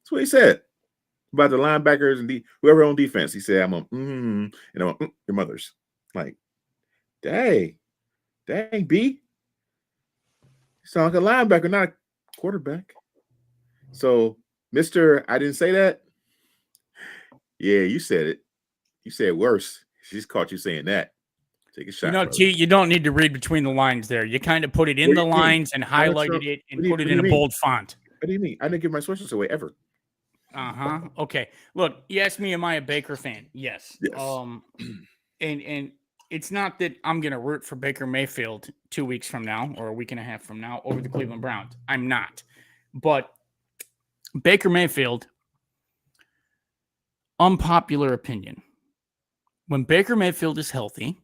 That's what he said about the linebackers and whoever on defense. He said, I'm gonna and I'm gonna your mothers. Like, dang, B. You sound like a linebacker, not a quarterback. So, Mr. I didn't say that. Yeah, you said it. You said worse. She's caught you saying that. Take a shot, brother. T, you don't need to read between the lines there. You kind of put it in the lines and highlighted it and put it in a bold font. What do you mean? I didn't give my sources away ever. Okay. Look, you asked me, am I a Baker fan? Yes. Yes. And it's not that I'm gonna root for Baker Mayfield 2 weeks from now or a week and a half from now over the Cleveland Browns. I'm not. But Baker Mayfield, unpopular opinion. When Baker Mayfield is healthy,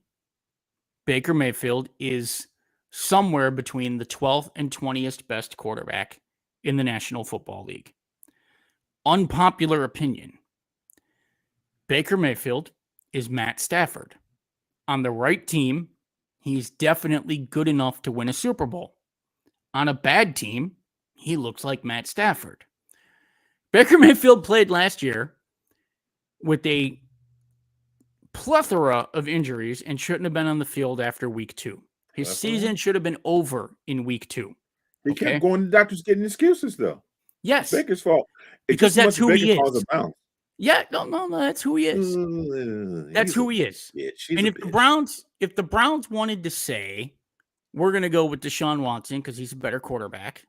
Baker Mayfield is somewhere between the 12th and 20th best quarterback in the National Football League. Unpopular opinion. Baker Mayfield is Matt Stafford. On the right team, he's definitely good enough to win a Super Bowl. On a bad team, he looks like Matt Stafford. Baker Mayfield played last year with a plethora of injuries and shouldn't have been on the field after week 2. His season should have been over in week 2. He kept Okay. going to the doctors getting excuses, though. Yes. Baker's fault. It's Because just as that's much who he Baker's fault as is. the Browns. Yeah. No, that's who he is. That's He's a who he is. bitch. He's And a bitch. if the Browns wanted to say, we're going to go with Deshaun Watson because he's a better quarterback,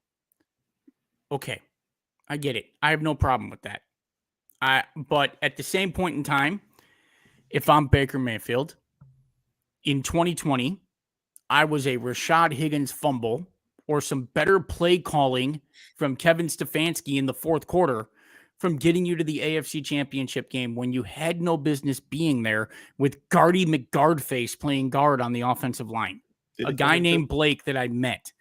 okay, I get it. I have no problem with that. But at the same point in time, if I'm Baker Mayfield, in 2020, I was a Rashad Higgins fumble or some better play calling from Kevin Stefanski in the fourth quarter from getting you to the AFC Championship game when you had no business being there with Guardy McGuardface playing guard on the offensive line. Did A it come guy with the named Blake that I met.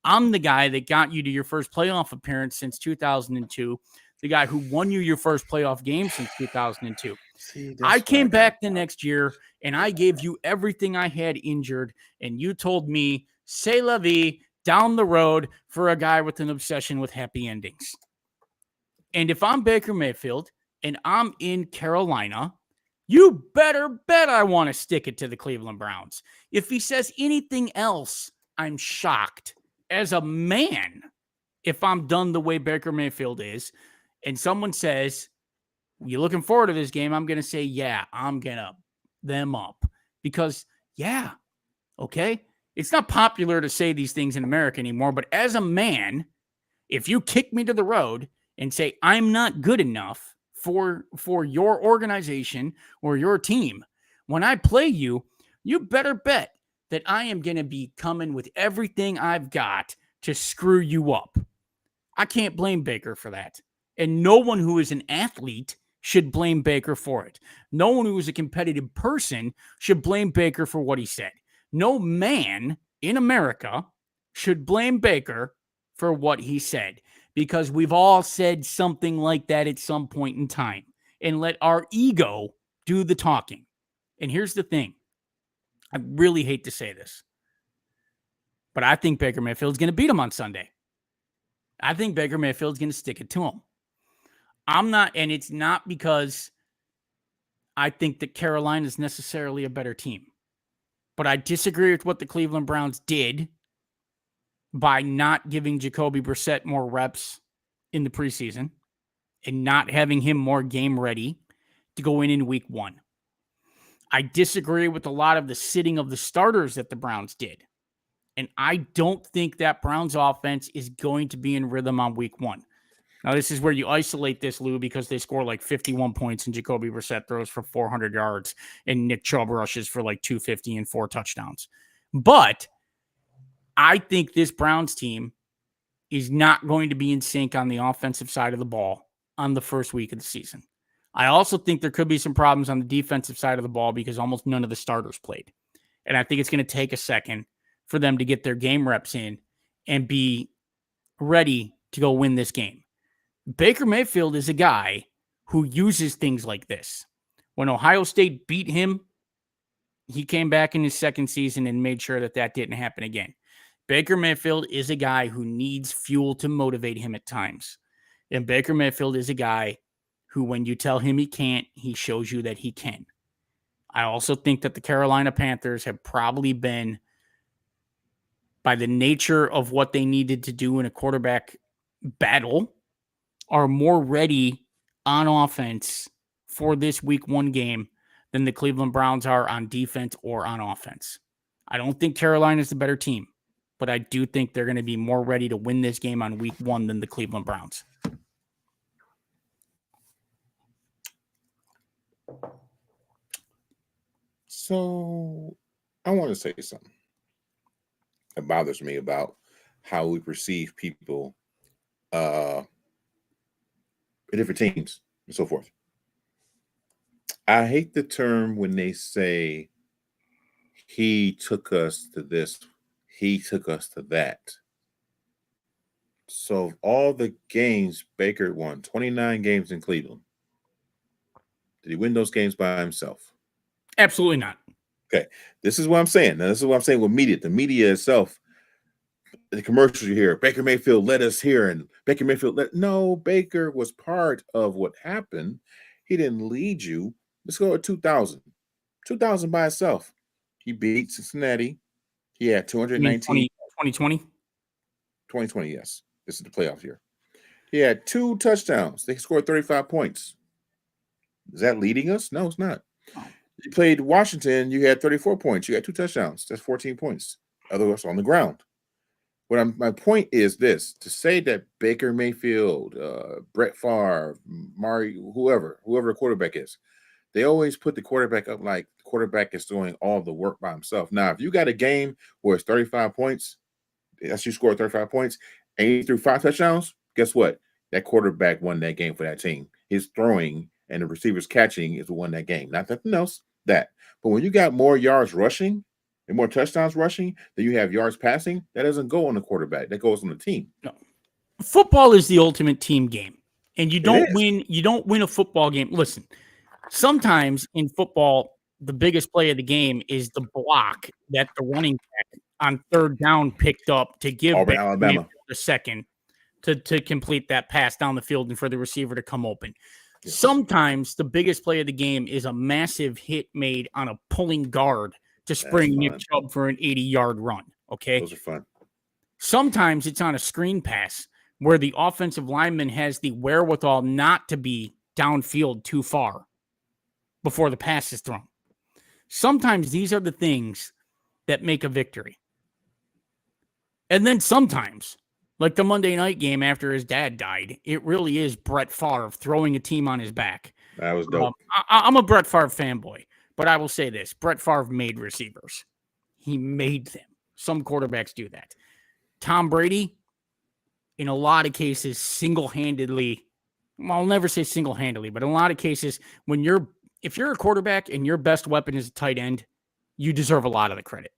I'm the guy that got you to your first playoff appearance since 2002, the guy who won you your first playoff game since 2002. See, I that's what I came got. back the next year and I gave you everything I had injured, and you told me, say la vie, down the road for a guy with an obsession with happy endings. And if I'm Baker Mayfield and I'm in Carolina, you better bet I want to stick it to the Cleveland Browns. If he says anything else, I'm shocked. As a man, if I'm done the way Baker Mayfield is, and someone says, you looking forward to this game? I'm going to say, yeah, I'm going to them up. Because, yeah, okay, it's not popular to say these things in America anymore, but as a man, if you kick me to the road and say I'm not good enough for your organization or your team, when I play you, you better bet that I am going to be coming with everything I've got to screw you up. I can't blame Baker for that. And no one who is an athlete should blame Baker for it. No one who is a competitive person should blame Baker for what he said. No man in America should blame Baker for what he said, because we've all said something like that at some point in time, and let our ego do the talking. And here's the thing. I really hate to say this, but I think Baker Mayfield's going to beat him on Sunday. I think Baker Mayfield's going to stick it to him. I'm not, and it's not because I think that Carolina is necessarily a better team, but I disagree with what the Cleveland Browns did by not giving Jacoby Brissett more reps in the preseason and not having him more game ready to go in week one. I disagree with a lot of the sitting of the starters that the Browns did. And I don't think that Browns offense is going to be in rhythm on week one. Now, this is where you isolate this, Lou, because they score like 51 points and Jacoby Brissett throws for 400 yards and Nick Chubb rushes for like 250 and 4 touchdowns. But I think this Browns team is not going to be in sync on the offensive side of the ball on the first week of the season. I also think there could be some problems on the defensive side of the ball because almost none of the starters played. And I think it's going to take a second for them to get their game reps in and be ready to go win this game. Baker Mayfield is a guy who uses things like this. When Ohio State beat him, he came back in his second season and made sure that that didn't happen again. Baker Mayfield is a guy who needs fuel to motivate him at times. And Baker Mayfield is a guy who, when you tell him he can't, he shows you that he can. I also think that the Carolina Panthers have probably been, by the nature of what they needed to do in a quarterback battle, are more ready on offense for this week one game than the Cleveland Browns are on defense or on offense. I don't think Carolina is the better team, but I do think they're going to be more ready to win this game on week one than the Cleveland Browns. So I want to say something that bothers me about how we perceive people at different teams and so forth. I hate the term when they say he took us to this, he took us to that. So all the games Baker won, 29 games in Cleveland. Did he win those games by himself? Absolutely not. Okay. This is what I'm saying. Now, this is what I'm saying with media. The media itself, the commercials you hear, Baker Mayfield led us here, and Baker Mayfield no, Baker was part of what happened. He didn't lead you. Let's go at 2000. 2000 by itself. He beat Cincinnati. He had You mean 219. 2020? 2020, yes. This is the playoff year. He had 2 touchdowns. They scored 35 points. Is that leading us? No, it's not. Oh. You played Washington, you had 34 points. You got 2 touchdowns. That's 14 points. Otherwise, on the ground. My point is this: to say that Baker Mayfield, Brett Favre, whoever the quarterback is, they always put the quarterback up like the quarterback is doing all the work by himself. Now, if you got a game where it's 35 points, that's you scored 35 points, and you threw 5 touchdowns, guess what? That quarterback won that game for that team. His throwing and the receivers catching is what won that game. Not nothing else. That. But when you got more yards rushing and more touchdowns rushing than you have yards passing, that doesn't go on the quarterback. That goes on the team. No. Football is the ultimate team game. And you don't is. win a football game. Listen, sometimes in football, the biggest play of the game is the block that the running back on third down picked up to give Auburn, Alabama a second to complete that pass down the field and for the receiver to come open. Yes. Sometimes the biggest play of the game is a massive hit made on a pulling guard to spring Nick Chubb for an 80-yard run. Okay. Those are fun. Sometimes it's on a screen pass where the offensive lineman has the wherewithal not to be downfield too far before the pass is thrown. Sometimes these are the things that make a victory. And then sometimes, like the Monday night game after his dad died, it really is Brett Favre throwing a team on his back. That was dope. I'm a Brett Favre fanboy, but I will say this. Brett Favre made receivers. He made them. Some quarterbacks do that. Tom Brady, in a lot of cases, single-handedly, well, I'll never say single-handedly, but in a lot of cases, if you're a quarterback and your best weapon is a tight end, you deserve a lot of the credit.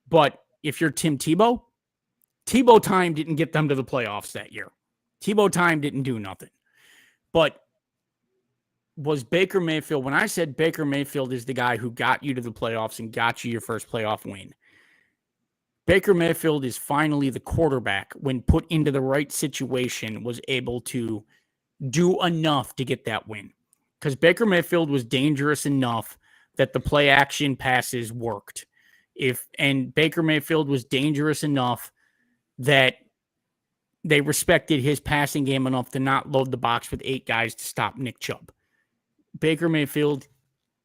But if you're Tim Tebow time didn't get them to the playoffs that year. Tebow time didn't do nothing. But was Baker Mayfield, when I said Baker Mayfield is the guy who got you to the playoffs and got you your first playoff win, Baker Mayfield is finally the quarterback when put into the right situation was able to do enough to get that win. Because Baker Mayfield was dangerous enough that the play action passes worked. And Baker Mayfield was dangerous enough that they respected his passing game enough to not load the box with 8 guys to stop Nick Chubb. Baker Mayfield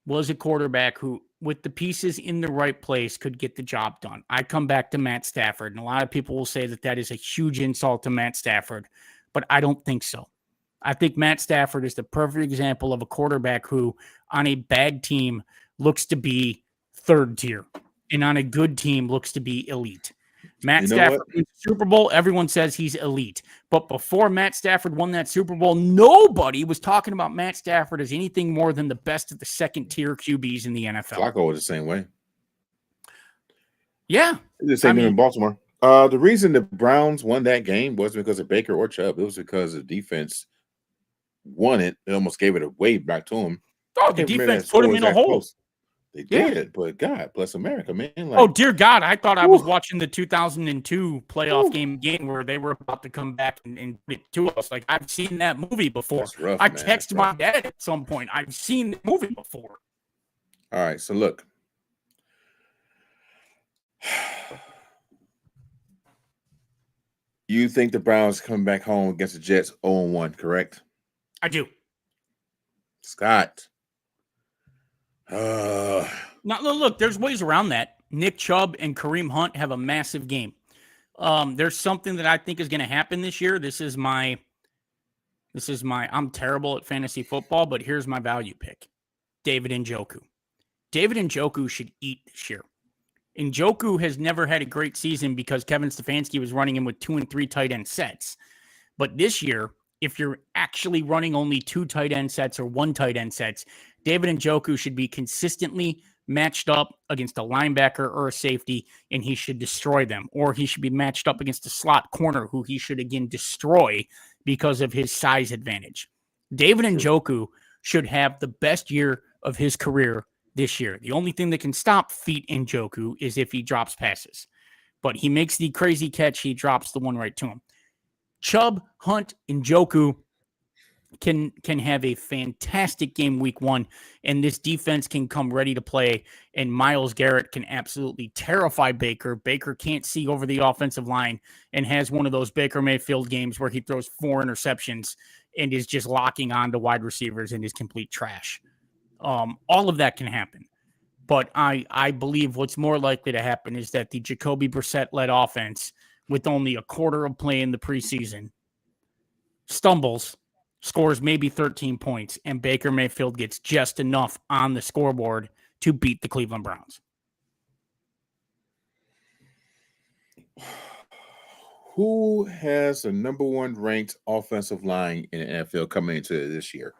was a quarterback who, with the pieces in the right place, could get the job done. I come back to Matt Stafford, and a lot of people will say that is a huge insult to Matt Stafford, but I don't think so. I think Matt Stafford is the perfect example of a quarterback who, on a bad team, looks to be third tier, and on a good team looks to be elite. Matt Stafford wins the Super Bowl. Everyone says he's elite. But before Matt Stafford won that Super Bowl, nobody was talking about Matt Stafford as anything more than the best of the second-tier QBs in the NFL. Flacco was the same way. Yeah. The same thing in Baltimore. The reason the Browns won that game wasn't because of Baker or Chubb. It was because the defense won it. It almost gave it away back to him. Oh, the defense put him in a hole. Close. They did, but God bless America, man. Like, oh, dear God. I thought I was watching the 2002 playoff game where they were about to come back and put it to us. Like, I've seen that movie before. Rough, I texted my dad at some point. I've seen the movie before. All right, so look. You think the Browns come back home against the Jets 0-1, correct? I do. Scott. Now, look, there's ways around that. Nick Chubb and Kareem Hunt have a massive game. There's something that I think is going to happen this year. This is my, I'm terrible at fantasy football, but here's my value pick. David Njoku. David Njoku should eat this year. Njoku has never had a great season because Kevin Stefanski was running him with 2 and 3 tight end sets. But this year, if you're actually running only 2 tight end sets or 1 tight end sets, David Njoku should be consistently matched up against a linebacker or a safety, and he should destroy them. Or he should be matched up against a slot corner who he should, again, destroy because of his size advantage. David Njoku should have the best year of his career this year. The only thing that can stop Feet Njoku is if he drops passes. But he makes the crazy catch, he drops the one right to him. Chubb, Hunt, Njoku, can have a fantastic game week 1, and this defense can come ready to play, and Myles Garrett can absolutely terrify Baker. Baker can't see over the offensive line and has one of those Baker Mayfield games where he throws 4 interceptions and is just locking on to wide receivers and is complete trash. All of that can happen. But I believe what's more likely to happen is that the Jacoby Brissett-led offense, with only a quarter of play in the preseason, stumbles, scores maybe 13 points, and Baker Mayfield gets just enough on the scoreboard to beat the Cleveland Browns. Who has the number 1 ranked offensive line in the NFL coming into this year?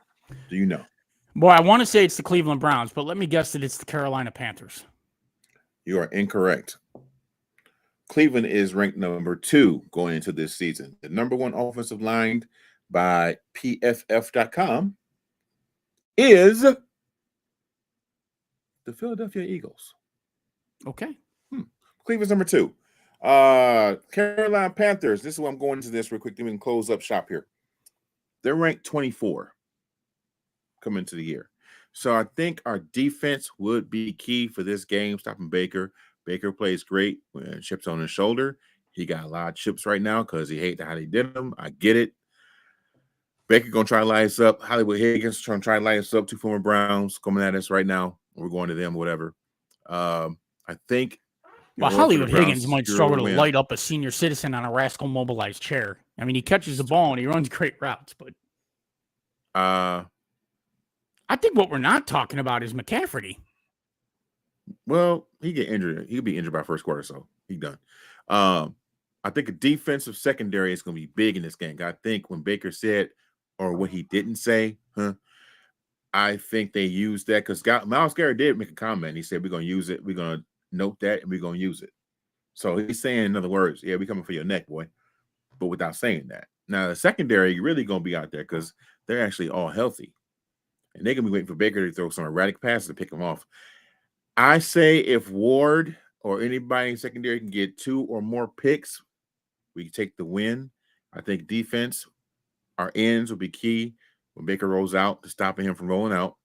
Do you know? Boy, I want to say it's the Cleveland Browns, but let me guess that it's the Carolina Panthers. You are incorrect. Cleveland is ranked number 2 going into this season. The number 1 offensive line by PFF.com is the Philadelphia Eagles. Okay. Cleveland's number 2. Carolina Panthers. This is what I'm going into this real quick. Then we can close up shop here. They're ranked 24 coming into the year. So I think our defense would be key for this game, stopping Baker. Baker plays great when chips on his shoulder. He got a lot of chips right now because he hates how they did him. I get it. Baker going to try to light us up. Hollywood Higgins trying to light us up. 2 former Browns coming at us right now. We're going to them, whatever. I think. Well, Hollywood Higgins might struggle to light up a senior citizen on a rascal mobilized chair. I mean, he catches the ball and he runs great routes, but I think what we're not talking about is McCaffrey. Well, he get injured. He'll be injured by first quarter, so he's done. I think a defensive secondary is going to be big in this game. I think when Baker said, or what he didn't say, I think they used that because Myles Garrett did make a comment. He said, we're going to use it. We're going to note that, and we're going to use it. So he's saying, in other words, yeah, we're coming for your neck, boy, but without saying that. Now, the secondary really going to be out there because they're actually all healthy, and they're going to be waiting for Baker to throw some erratic passes to pick them off. I say if Ward or anybody in secondary can get 2 or more picks, we can take the win. I think defense, our ends will be key when Baker rolls out to stopping him from rolling out.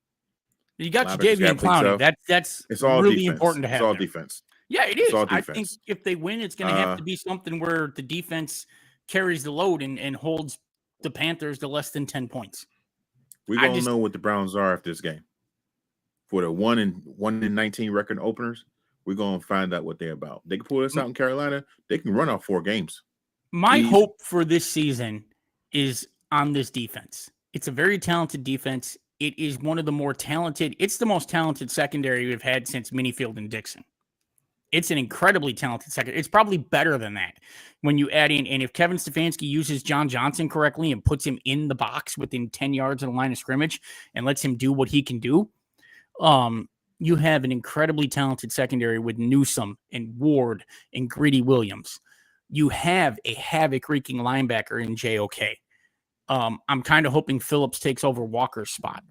You got Jadeveon Clowney. That's it's all really defense. important to have. It's all defense. Yeah, it is. I think if they win, it's going to have to be something where the defense carries the load and holds the Panthers to less than 10 points. We're going to know what the Browns are after this game. For the 1-19 record openers, we're going to find out what they're about. They can pull this out in Carolina. They can run off 4 games. My hope for this season is on this defense. It's a very talented defense. It is one of the more talented. It's the most talented secondary we've had since Minifield and Dixon. It's an incredibly talented secondary. It's probably better than that when you add in. And if Kevin Stefanski uses John Johnson correctly and puts him in the box within 10 yards of the line of scrimmage and lets him do what he can do, you have an incredibly talented secondary with Newsome and Ward and Greedy Williams. You have a havoc-wreaking linebacker in JOK. I'm kind of hoping Phillips takes over Walker's spot.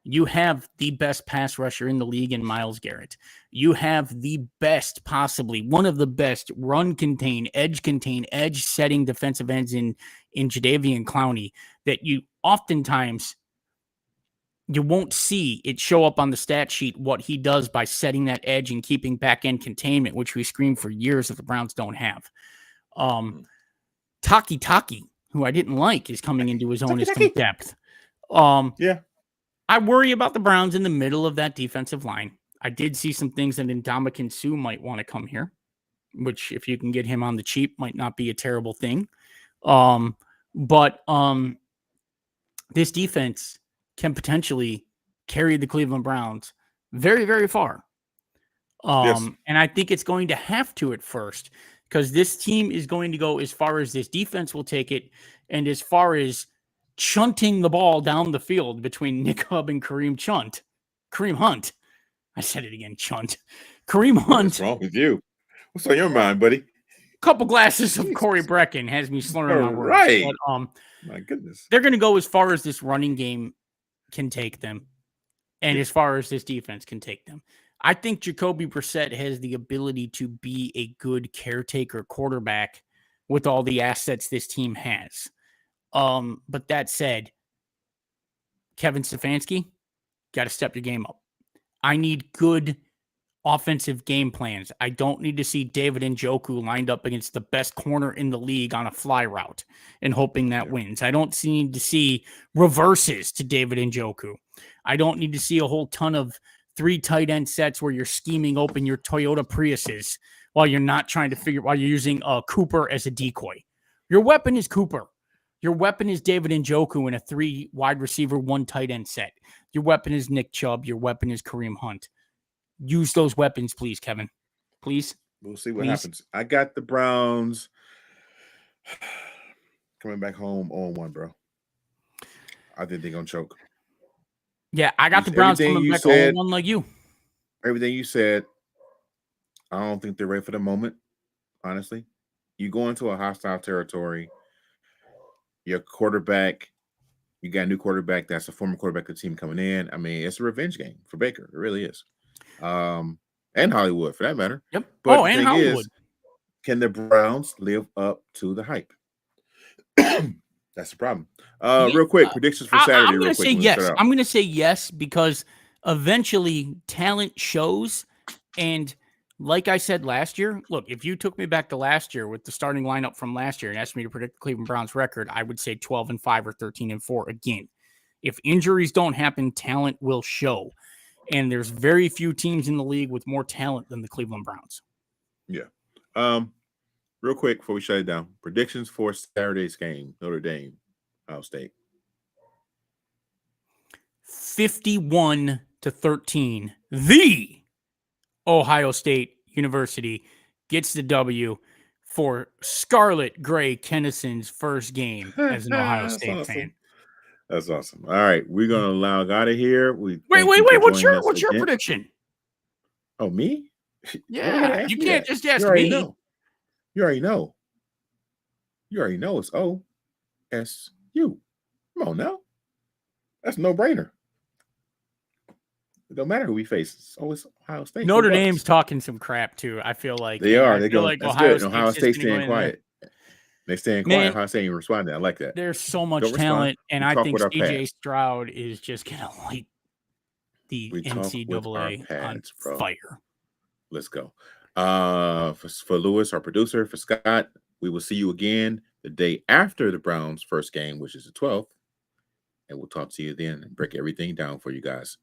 You have the best pass rusher in the league in Myles Garrett. You have the best, possibly one of the best run-contain, edge-setting defensive ends in Jadeveon Clowney that you oftentimes you won't see it show up on the stat sheet what he does by setting that edge and keeping back-end containment, which we screamed for years that the Browns don't have. Taki, who I didn't like, is coming into his own as some depth. Yeah. I worry about the Browns in the middle of that defensive line. I did see some things that Ndamukong Suh might want to come here, which if you can get him on the cheap might not be a terrible thing. But this defense can potentially carry the Cleveland Browns very, very far. Yes. And I think it's going to have to at first because this team is going to go as far as this defense will take it and as far as chunting the ball down the field between Nick Chubb and Kareem Hunt. I said it again, chunt. Kareem Hunt. What's wrong with you? What's on your mind, buddy? A couple glasses of Corey Brecken has me slurring my words. Right. But, my goodness. They're going to go as far as this running game can take them and as far as this defense can take them. I think Jacoby Brissett has the ability to be a good caretaker quarterback with all the assets this team has. But that said, Kevin Stefanski, got to step your game up. I need good offensive game plans. I don't need to see David Njoku lined up against the best corner in the league on a fly route and hoping that wins. I don't need to see reverses to David Njoku. I don't need to see a whole ton of 3 tight end sets where you're scheming open your Toyota Priuses while you're not trying to while you're using Cooper as a decoy. Your weapon is Cooper. Your weapon is David Njoku in a 3 wide receiver, 1 tight end set. Your weapon is Nick Chubb. Your weapon is Kareem Hunt. Use those weapons, please, Kevin. Please. We'll see what happens. I got the Browns coming back home 0-1, bro. I think they're going to choke. Yeah, I got the Browns coming back 0-1 like you. Everything you said, I don't think they're ready for the moment, honestly. You go into a hostile territory, your quarterback, you got a new quarterback that's a former quarterback of the team coming in. I mean, it's a revenge game for Baker. It really is. And Hollywood, for that matter. Yep. But the thing Hollywood. Can the Browns live up to the hype? That's the problem. Real quick, predictions for Saturday. I'm going to say yes. I'm going to say yes because eventually talent shows. And like I said last year, look, if you took me back to last year with the starting lineup from last year and asked me to predict the Cleveland Browns record, I would say 12-5 or 13-4 again. If injuries don't happen, talent will show. And there's very few teams in the league with more talent than the Cleveland Browns. Yeah. Real quick before we shut it down, predictions for Saturday's game, Notre Dame, Ohio State. 51-13. The Ohio State University gets the W for Scarlet Gray Kennison's first game as an Ohio State fan. That's awesome. All right, we're gonna log out of here. Wait. What's your prediction? Oh, me? Yeah, you can't just ask me. You already know. It's OSU. Come on now. That's a no-brainer. It don't matter who we face. It's always Ohio State. Notre Dame's talking some crap too. I feel like they are. They go. Like That's Ohio good. Ohio State's staying quiet. They staying quiet. Ohio State ain't responding. I like that. There's so much talent, and I think CJ Stroud is just gonna light the NCAA on fire. Let's go. For Lewis, our producer, for Scott, we will see you again the day after the Browns' first game, which is the 12th. And we'll talk to you then and break everything down for you guys.